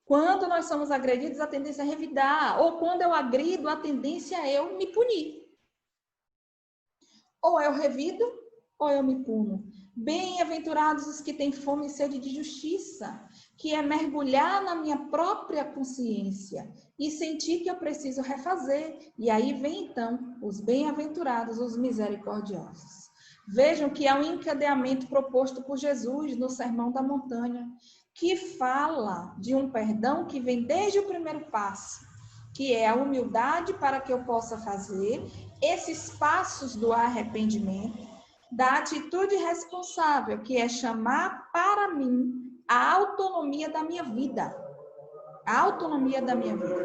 Quando nós somos agredidos, a tendência é revidar. Ou quando eu agrido, a tendência é eu me punir. Ou eu revido, ou eu me puno. Bem-aventurados os que têm fome e sede de justiça, que é mergulhar na minha própria consciência e sentir que eu preciso refazer. E aí vem, então, os bem-aventurados, os misericordiosos. Vejam que há um encadeamento proposto por Jesus no Sermão da Montanha, que fala de um perdão que vem desde o primeiro passo, que é a humildade para que eu possa fazer esses passos do arrependimento, da atitude responsável, que é chamar para mim a autonomia da minha vida. A autonomia da minha vida.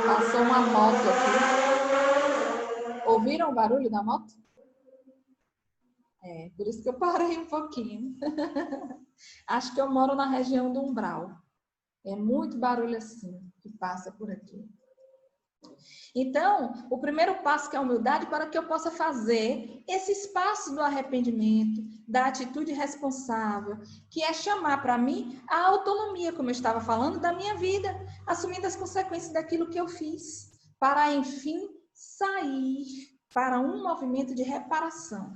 Passou uma moto aqui. Ouviram o barulho da moto? É, por isso que eu parei um pouquinho. Acho que eu moro na região do Umbral. É muito barulho assim que passa por aqui. Então, o primeiro passo que é a humildade para que eu possa fazer esses passos do arrependimento, da atitude responsável, que é chamar para mim a autonomia, como eu estava falando, da minha vida, assumindo as consequências daquilo que eu fiz, para, enfim, sair para um movimento de reparação,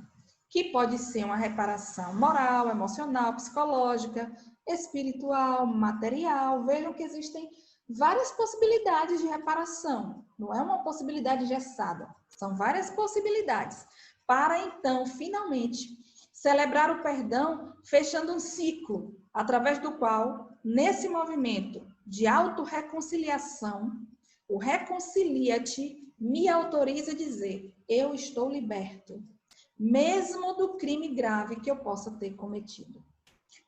que pode ser uma reparação moral, emocional, psicológica, espiritual, material. Vejam que existem várias possibilidades de reparação. Não é uma possibilidade engessada. São várias possibilidades. Para, então, finalmente, celebrar o perdão, fechando um ciclo, através do qual, nesse movimento de autorreconciliação, o reconcilia-te me autoriza a dizer: eu estou liberto, mesmo do crime grave que eu possa ter cometido.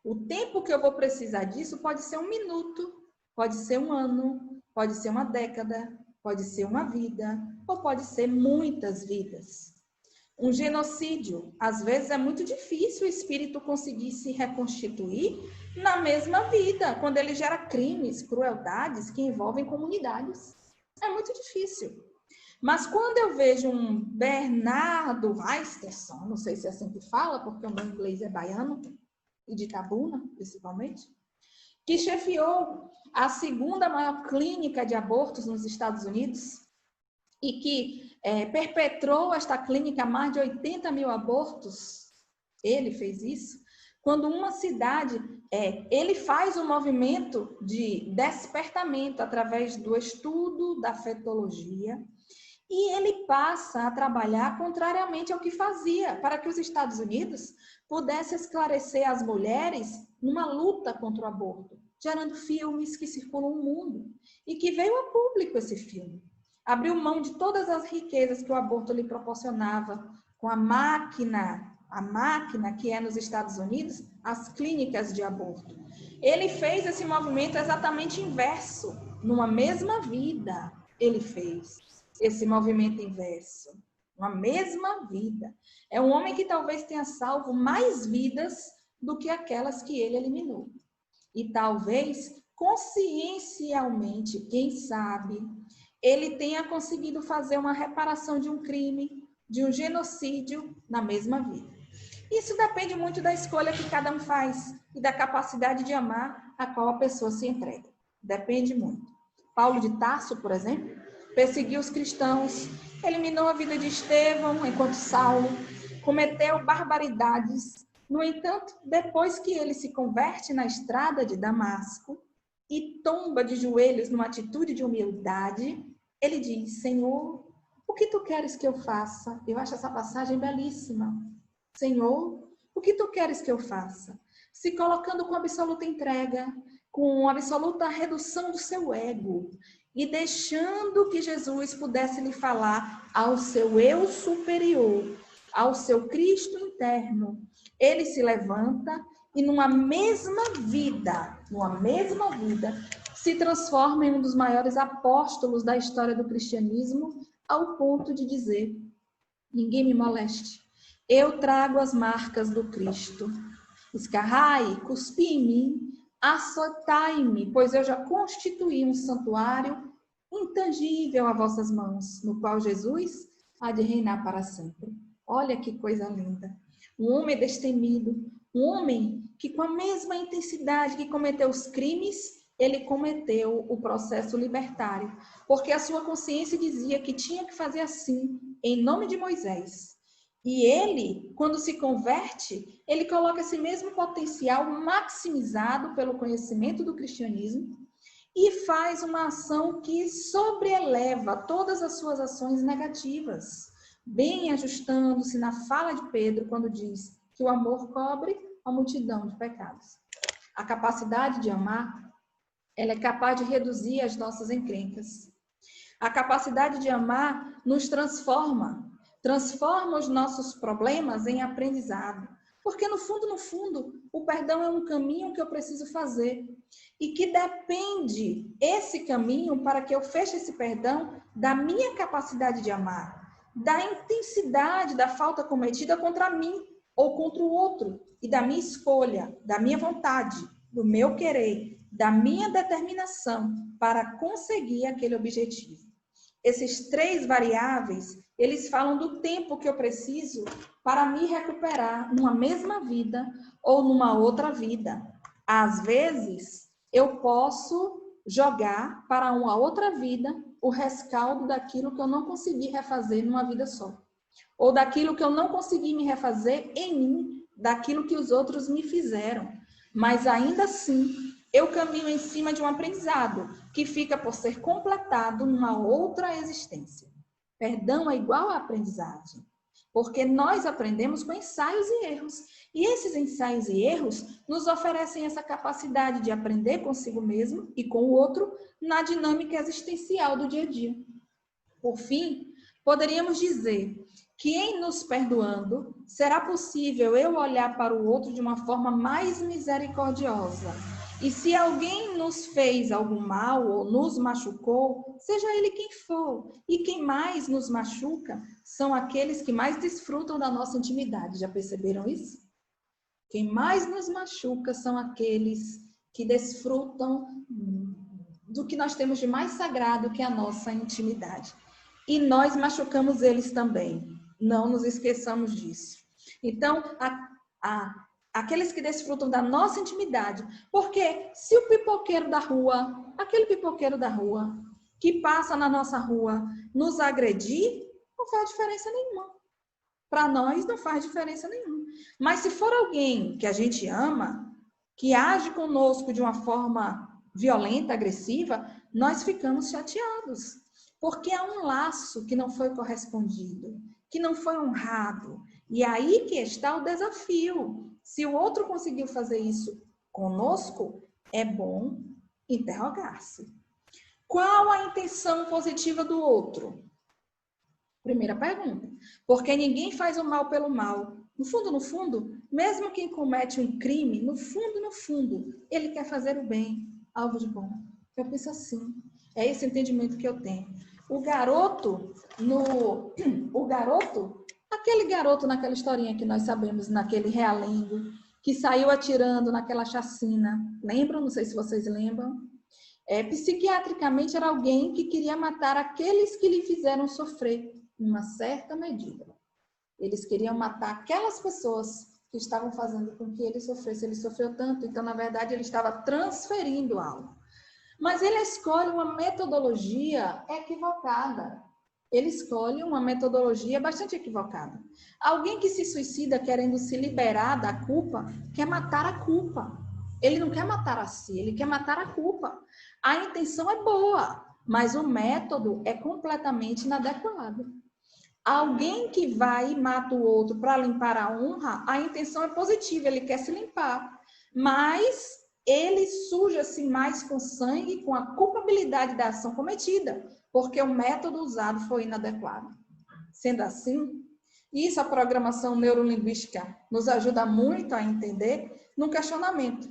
O tempo que eu vou precisar disso pode ser 1 minuto, pode ser 1 ano, pode ser 1 década, pode ser 1 vida, ou pode ser muitas vidas. Um genocídio, às vezes é muito difícil o espírito conseguir se reconstituir na mesma vida, quando ele gera crimes, crueldades que envolvem comunidades. É muito difícil. Mas quando eu vejo um Bernardo Weisterson, não sei se é assim que fala, porque o meu inglês é baiano, e de Itabuna, principalmente, que chefiou a 2ª maior clínica de abortos nos Estados Unidos e que perpetrou esta clínica mais de 80 mil abortos. Ele fez isso. Quando uma cidade, ele faz um movimento de despertamento através do estudo da fetologia E ele passa a trabalhar contrariamente ao que fazia, para que os Estados Unidos pudessem esclarecer as mulheres numa luta contra o aborto, gerando filmes que circulam o mundo e que veio a público esse filme. Abriu mão de todas as riquezas que o aborto lhe proporcionava, com a máquina que é nos Estados Unidos, as clínicas de aborto. Ele fez esse movimento exatamente inverso, numa mesma vida, ele fez esse movimento inverso, uma mesma vida. É um homem que talvez tenha salvo mais vidas do que aquelas que ele eliminou. E talvez, consciencialmente, quem sabe, ele tenha conseguido fazer uma reparação de um crime, de um genocídio na mesma vida. Isso depende muito da escolha que cada um faz e da capacidade de amar a qual a pessoa se entrega. Depende muito. Paulo de Tarso, por exemplo, perseguiu os cristãos, eliminou a vida de Estevão, enquanto Saulo cometeu barbaridades. No entanto, depois que ele se converte na estrada de Damasco e tomba de joelhos numa atitude de humildade, ele diz: Senhor, o que tu queres que eu faça? Eu acho essa passagem belíssima. Senhor, o que tu queres que eu faça? Se colocando com absoluta entrega, com absoluta redução do seu ego e deixando que Jesus pudesse lhe falar ao seu eu superior, ao seu Cristo interno. Ele se levanta e numa mesma vida, se transforma em um dos maiores apóstolos da história do cristianismo, ao ponto de dizer: ninguém me moleste. Eu trago as marcas do Cristo. Escarrai, cuspi em mim, açoitai-me, pois eu já constituí um santuário intangível a vossas mãos, no qual Jesus há de reinar para sempre. Olha que coisa linda. Um homem destemido, um homem que com a mesma intensidade que cometeu os crimes, ele cometeu o processo libertário, porque a sua consciência dizia que tinha que fazer assim, em nome de Moisés. E ele, quando se converte, ele coloca esse mesmo potencial maximizado pelo conhecimento do cristianismo e faz uma ação que sobreeleva todas as suas ações negativas, bem ajustando-se na fala de Pedro quando diz que o amor cobre a multidão de pecados. A capacidade de amar, ela é capaz de reduzir as nossas encrencas. A capacidade de amar nos transforma os nossos problemas em aprendizado. Porque no fundo, o perdão é um caminho que eu preciso fazer. E que depende esse caminho, para que eu feche esse perdão, da minha capacidade de amar, da intensidade da falta cometida contra mim ou contra o outro, e da minha escolha, da minha vontade, do meu querer, da minha determinação para conseguir aquele objetivo. Esses 3 variáveis, eles falam do tempo que eu preciso para me recuperar numa mesma vida ou numa outra vida. Às vezes, eu posso jogar para uma outra vida o rescaldo daquilo que eu não consegui refazer numa vida só. Ou daquilo que eu não consegui me refazer em mim, daquilo que os outros me fizeram. Mas ainda assim, eu caminho em cima de um aprendizado que fica por ser completado numa outra existência. Perdão é igual a aprendizagem, porque nós aprendemos com ensaios e erros. E esses ensaios e erros nos oferecem essa capacidade de aprender consigo mesmo e com o outro na dinâmica existencial do dia a dia. Por fim, poderíamos dizer que em nos perdoando, será possível eu olhar para o outro de uma forma mais misericordiosa. E se alguém nos fez algum mal ou nos machucou, seja ele quem for, e quem mais nos machuca são aqueles que mais desfrutam da nossa intimidade. Já perceberam isso? Quem mais nos machuca são aqueles que desfrutam do que nós temos de mais sagrado, que é a nossa intimidade. E nós machucamos eles também. Não nos esqueçamos disso. Então, aqueles que desfrutam da nossa intimidade. Porque se o pipoqueiro da rua, aquele pipoqueiro da rua, que passa na nossa rua, nos agredir, não faz diferença nenhuma. Para nós não faz diferença nenhuma. Mas se for alguém que a gente ama, que age conosco de uma forma violenta, agressiva, nós ficamos chateados. Porque há um laço que não foi correspondido, que não foi honrado. E aí que está o desafio. Se o outro conseguiu fazer isso conosco, é bom interrogar-se. Qual a intenção positiva do outro? Primeira pergunta. Porque ninguém faz o mal pelo mal. No fundo, mesmo quem comete um crime, no fundo, ele quer fazer o bem, algo de bom. Eu penso assim. É esse entendimento que eu tenho. Aquele garoto naquela historinha que nós sabemos, naquele realengo, que saiu atirando naquela chacina. Lembram? Não sei se vocês lembram. Psiquiatricamente era alguém que queria matar aqueles que lhe fizeram sofrer, em uma certa medida. Eles queriam matar aquelas pessoas que estavam fazendo com que ele sofresse. Ele sofreu tanto, então, na verdade, ele estava transferindo algo. Mas ele escolhe uma metodologia equivocada. Ele escolhe uma metodologia bastante equivocada. Alguém que se suicida querendo se liberar da culpa, quer matar a culpa. Ele não quer matar a si, ele quer matar a culpa. A intenção é boa, mas o método é completamente inadequado. Alguém que vai e mata o outro para limpar a honra, a intenção é positiva, ele quer se limpar. Mas ele suja-se mais com sangue, com a culpabilidade da ação cometida, porque o método usado foi inadequado. Sendo assim, isso a programação neurolinguística nos ajuda muito a entender no questionamento.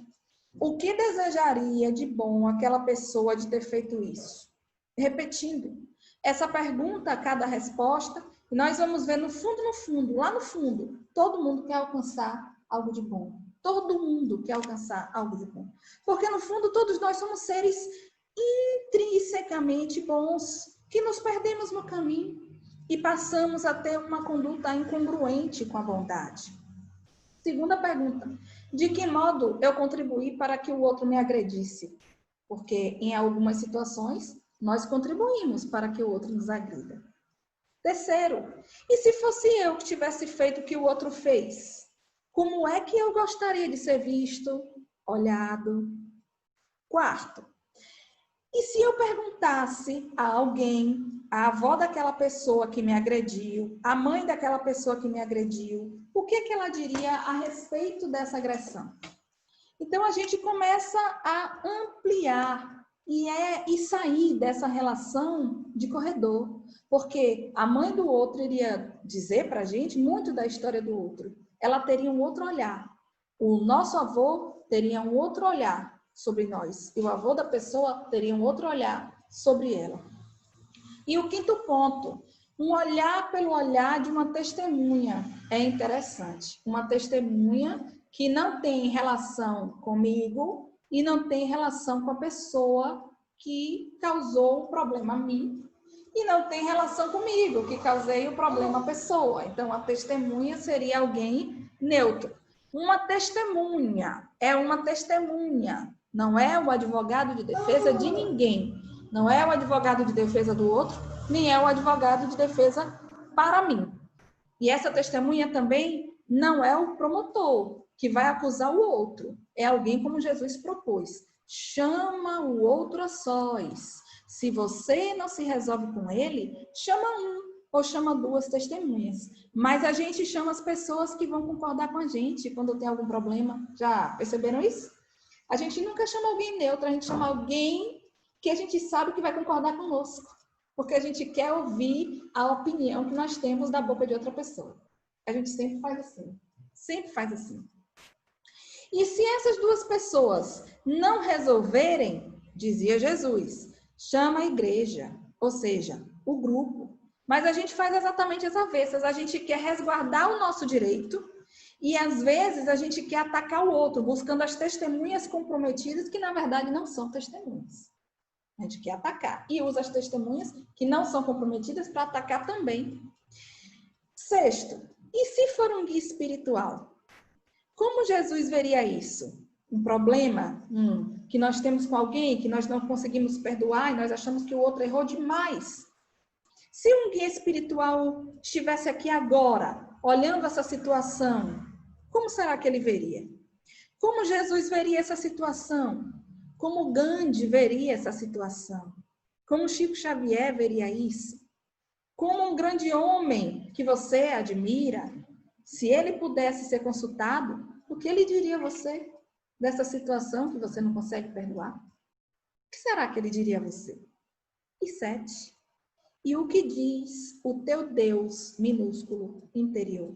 O que desejaria de bom aquela pessoa de ter feito isso? Repetindo, essa pergunta, cada resposta, nós vamos ver no fundo, lá no fundo, todo mundo quer alcançar algo de bom. Todo mundo quer alcançar algo de bom. Porque, no fundo, todos nós somos seres intrinsecamente bons, que nos perdemos no caminho e passamos a ter uma conduta incongruente com a bondade. Segunda pergunta. De que modo eu contribuí para que o outro me agredisse? Porque, em algumas situações, nós contribuímos para que o outro nos agrida. Terceiro. E se fosse eu que tivesse feito o que o outro fez? Como é que eu gostaria de ser visto, olhado? Quarto, e se eu perguntasse a alguém, a avó daquela pessoa que me agrediu, a mãe daquela pessoa que me agrediu, o que ela diria a respeito dessa agressão? Então, a gente começa a ampliar e sair dessa relação de corredor, porque a mãe do outro iria dizer para a gente muito da história do outro. Ela teria um outro olhar. O nosso avô teria um outro olhar sobre nós. E o avô da pessoa teria um outro olhar sobre ela. E o quinto ponto, um olhar pelo olhar de uma testemunha. É interessante. Uma testemunha que não tem relação comigo e não tem relação com a pessoa que causou o problema a mim. E não tem relação comigo, que causei o problema à pessoa. Então, a testemunha seria alguém neutro. Uma testemunha é uma testemunha, não é o advogado de defesa de ninguém. Não é o advogado de defesa do outro, nem é o advogado de defesa para mim. E essa testemunha também não é o promotor que vai acusar o outro. É alguém como Jesus propôs. Chama o outro a sós. Se você não se resolve com ele, chama um ou chama duas testemunhas. Mas a gente chama as pessoas que vão concordar com a gente quando tem algum problema. Já perceberam isso? A gente nunca chama alguém neutro, a gente chama alguém que a gente sabe que vai concordar conosco. Porque a gente quer ouvir a opinião que nós temos da boca de outra pessoa. A gente sempre faz assim. Sempre faz assim. E se essas duas pessoas não resolverem, dizia Jesus, chama a igreja, ou seja, o grupo. Mas a gente faz exatamente as avessas. A gente quer resguardar o nosso direito e, às vezes, a gente quer atacar o outro, buscando as testemunhas comprometidas que, na verdade, não são testemunhas. A gente quer atacar e usa as testemunhas que não são comprometidas para atacar também. Sexto, e se for um guia espiritual? Como Jesus veria isso? Um problema que nós temos com alguém, que nós não conseguimos perdoar e nós achamos que o outro errou demais. Se um guia espiritual estivesse aqui agora, olhando essa situação, como será que ele veria? Como Jesus veria essa situação? Como Gandhi veria essa situação? Como Chico Xavier veria isso? Como um grande homem que você admira, se ele pudesse ser consultado, o que ele diria a você dessa situação que você não consegue perdoar? O que será que ele diria a você? E 7. E o que diz o teu Deus minúsculo interior?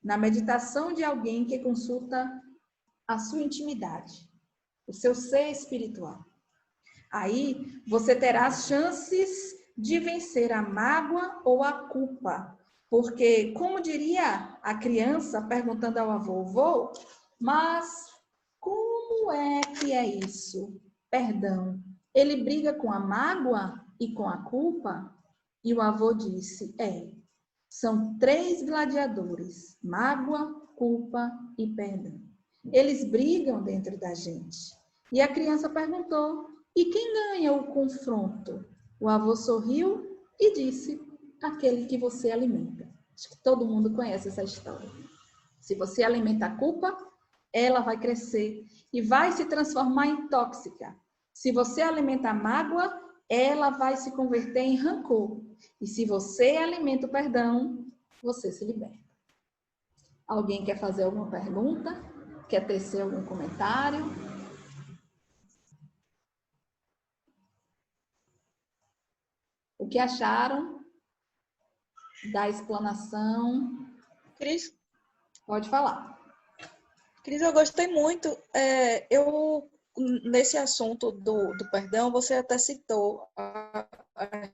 Na meditação de alguém que consulta a sua intimidade, o seu ser espiritual. Aí você terá as chances de vencer a mágoa ou a culpa. Porque, como diria a criança perguntando ao avô, vô, mas como é que é isso? Perdão. Ele briga com a mágoa e com a culpa? E o avô disse, são 3 gladiadores, mágoa, culpa e perdão. Eles brigam dentro da gente. E a criança perguntou, e quem ganha o confronto? O avô sorriu e disse, aquele que você alimenta. Acho que todo mundo conhece essa história. Se você alimenta a culpa, ela vai crescer e vai se transformar em tóxica. Se você alimenta a mágoa, ela vai se converter em rancor. E se você alimenta o perdão, você se liberta. Alguém quer fazer alguma pergunta? Quer tecer algum comentário? O que acharam da explanação? Cris, Pode falar. Eu gostei muito. Nesse assunto do perdão, você até citou a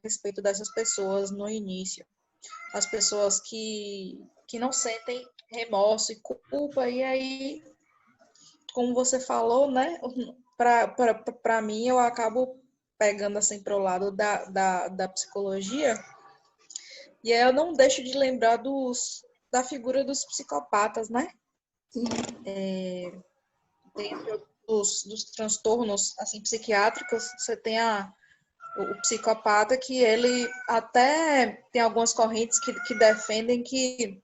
respeito dessas pessoas no início. As pessoas que não sentem remorso e culpa. E aí, como você falou, né? Para mim, eu acabo pegando assim para o lado da psicologia. E aí eu não deixo de lembrar da figura dos psicopatas, né? Sim. Dentro dos transtornos assim, psiquiátricos, você tem o psicopata que ele até tem algumas correntes que defendem que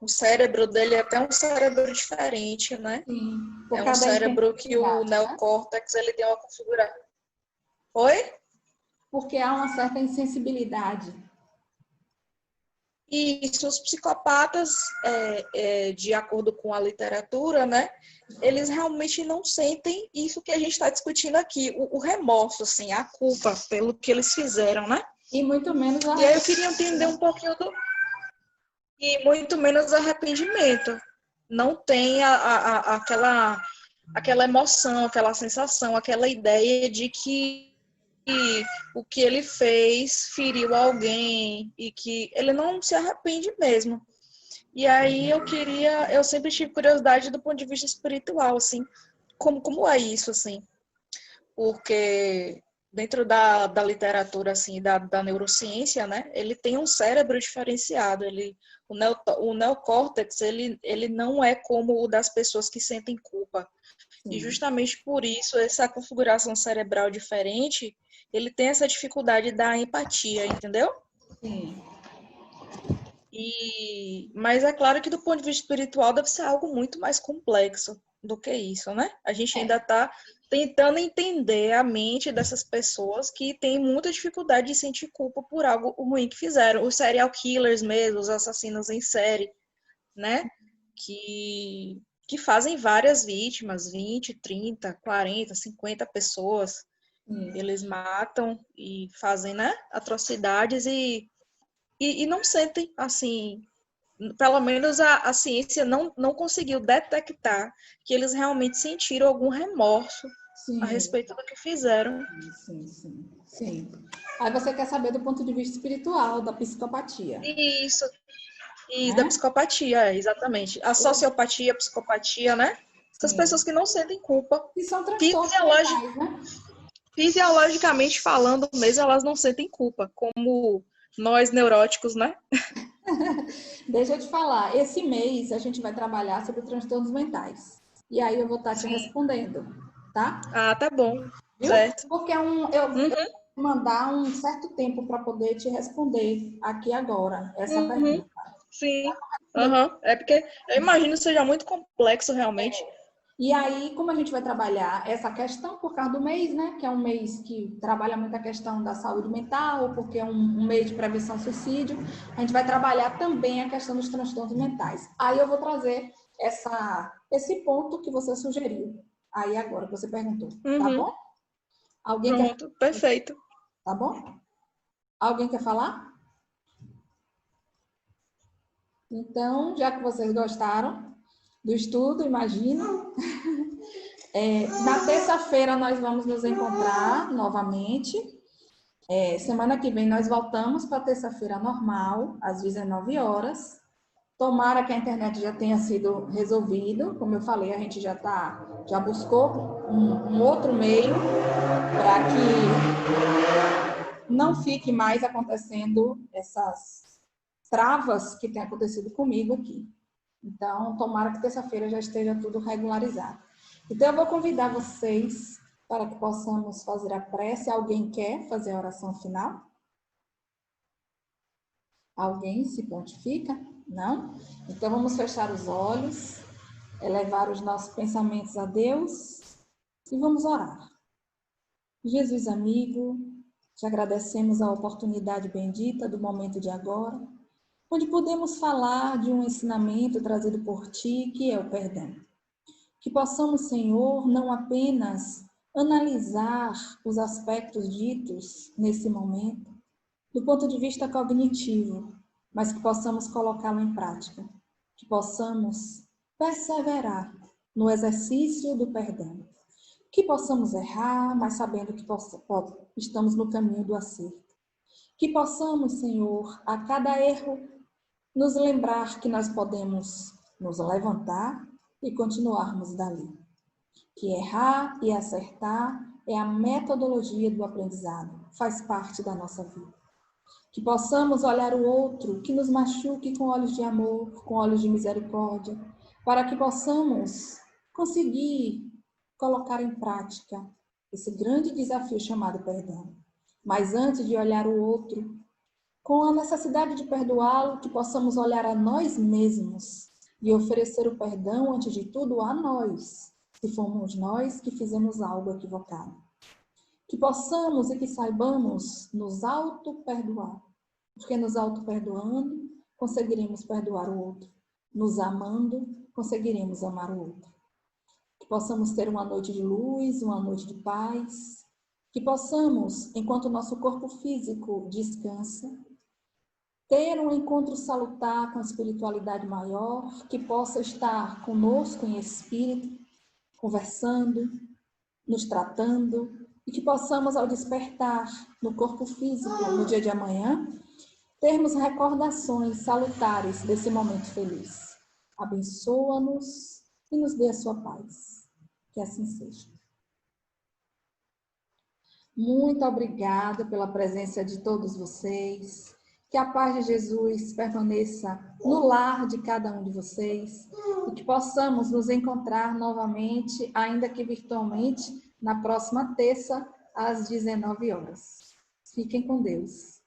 o cérebro dele é até um cérebro diferente, né? Sim. É um cérebro que o neocórtex ele tem uma configuração. Oi? Porque há uma certa insensibilidade. E os psicopatas, de acordo com a literatura, né, eles realmente não sentem isso que a gente está discutindo aqui, o remorso, assim, a culpa pelo que eles fizeram, né? E muito menos E aí eu queria entender um pouquinho E muito menos arrependimento. Não tem aquela emoção, aquela sensação, aquela ideia de que o que ele fez feriu alguém e que ele não se arrepende mesmo. E aí eu sempre tive curiosidade do ponto de vista espiritual, assim, como é isso, assim? Porque dentro da literatura, assim, da neurociência, né, ele tem um cérebro diferenciado, o neocórtex, ele não é como o das pessoas que sentem culpa. Sim. E justamente por isso, essa configuração cerebral diferente, ele tem essa dificuldade da empatia, entendeu? Sim. Mas é claro que do ponto de vista espiritual deve ser algo muito mais complexo do que isso, né? A gente ainda está tentando entender a mente dessas pessoas que têm muita dificuldade de sentir culpa por algo ruim que fizeram. Os serial killers mesmo, os assassinos em série, né? Que fazem várias vítimas, 20, 30, 40, 50 pessoas. Eles matam e fazem, né, atrocidades e não sentem, assim, pelo menos a ciência não conseguiu detectar que eles realmente sentiram algum remorso a respeito do que fizeram. Sim. Aí você quer saber do ponto de vista espiritual, da psicopatia. Isso, da psicopatia, exatamente. A sociopatia, a psicopatia, né? Essas pessoas que não sentem culpa. E são transtornos mentais, né? Fisiologicamente falando mesmo, elas não sentem culpa, como nós neuróticos, né? Deixa eu te falar, esse mês a gente vai trabalhar sobre transtornos mentais. E aí eu vou estar te respondendo, tá? Ah, tá bom. Viu? Certo. Porque eu vou mandar um certo tempo para poder te responder aqui agora essa pergunta. Sim. É porque eu imagino que seja muito complexo realmente. E aí, como a gente vai trabalhar essa questão por causa do mês, né? Que é um mês que trabalha muito a questão da saúde mental, porque é um mês de prevenção ao suicídio, a gente vai trabalhar também a questão dos transtornos mentais. Aí eu vou trazer esse ponto que você sugeriu. Aí agora que você perguntou, tá bom? Alguém quer? Pronto, perfeito. Tá bom? Alguém quer falar? Então, já que vocês gostaram do estudo, imagino. Na terça-feira nós vamos nos encontrar novamente. Semana que vem nós voltamos para a terça-feira normal, às 19 horas. Tomara que a internet já tenha sido resolvido. Como eu falei, a gente já buscou um outro meio para que não fique mais acontecendo essas travas que tem acontecido comigo aqui. Então, tomara que terça-feira já esteja tudo regularizado. Então, eu vou convidar vocês para que possamos fazer a prece. Alguém quer fazer a oração final? Alguém se pontifica? Não? Então, vamos fechar os olhos, elevar os nossos pensamentos a Deus e vamos orar. Jesus amigo, te agradecemos a oportunidade bendita do momento de agora, onde podemos falar de um ensinamento trazido por Ti, que é o perdão. Que possamos, Senhor, não apenas analisar os aspectos ditos nesse momento, do ponto de vista cognitivo, mas que possamos colocá-lo em prática. Que possamos perseverar no exercício do perdão. Que possamos errar, mas sabendo que estamos no caminho do acerto. Que possamos, Senhor, a cada erro, nos lembrar que nós podemos nos levantar e continuarmos dali. Que errar e acertar é a metodologia do aprendizado, faz parte da nossa vida. Que possamos olhar o outro que nos machuque com olhos de amor, com olhos de misericórdia, para que possamos conseguir colocar em prática esse grande desafio chamado perdão. Mas antes de olhar o outro, com a necessidade de perdoá-lo, que possamos olhar a nós mesmos e oferecer o perdão, antes de tudo, a nós, se fomos nós que fizemos algo equivocado. Que possamos e que saibamos nos auto-perdoar, porque nos auto-perdoando, conseguiremos perdoar o outro. Nos amando, conseguiremos amar o outro. Que possamos ter uma noite de luz, uma noite de paz. Que possamos, enquanto o nosso corpo físico descansa, ter um encontro salutar com a espiritualidade maior, que possa estar conosco em espírito, conversando, nos tratando, e que possamos, ao despertar no corpo físico, no dia de amanhã, termos recordações salutares desse momento feliz. Abençoa-nos e nos dê a sua paz. Que assim seja. Muito obrigada pela presença de todos vocês. Que a paz de Jesus permaneça no lar de cada um de vocês e que possamos nos encontrar novamente, ainda que virtualmente, na próxima terça, às 19 horas. Fiquem com Deus.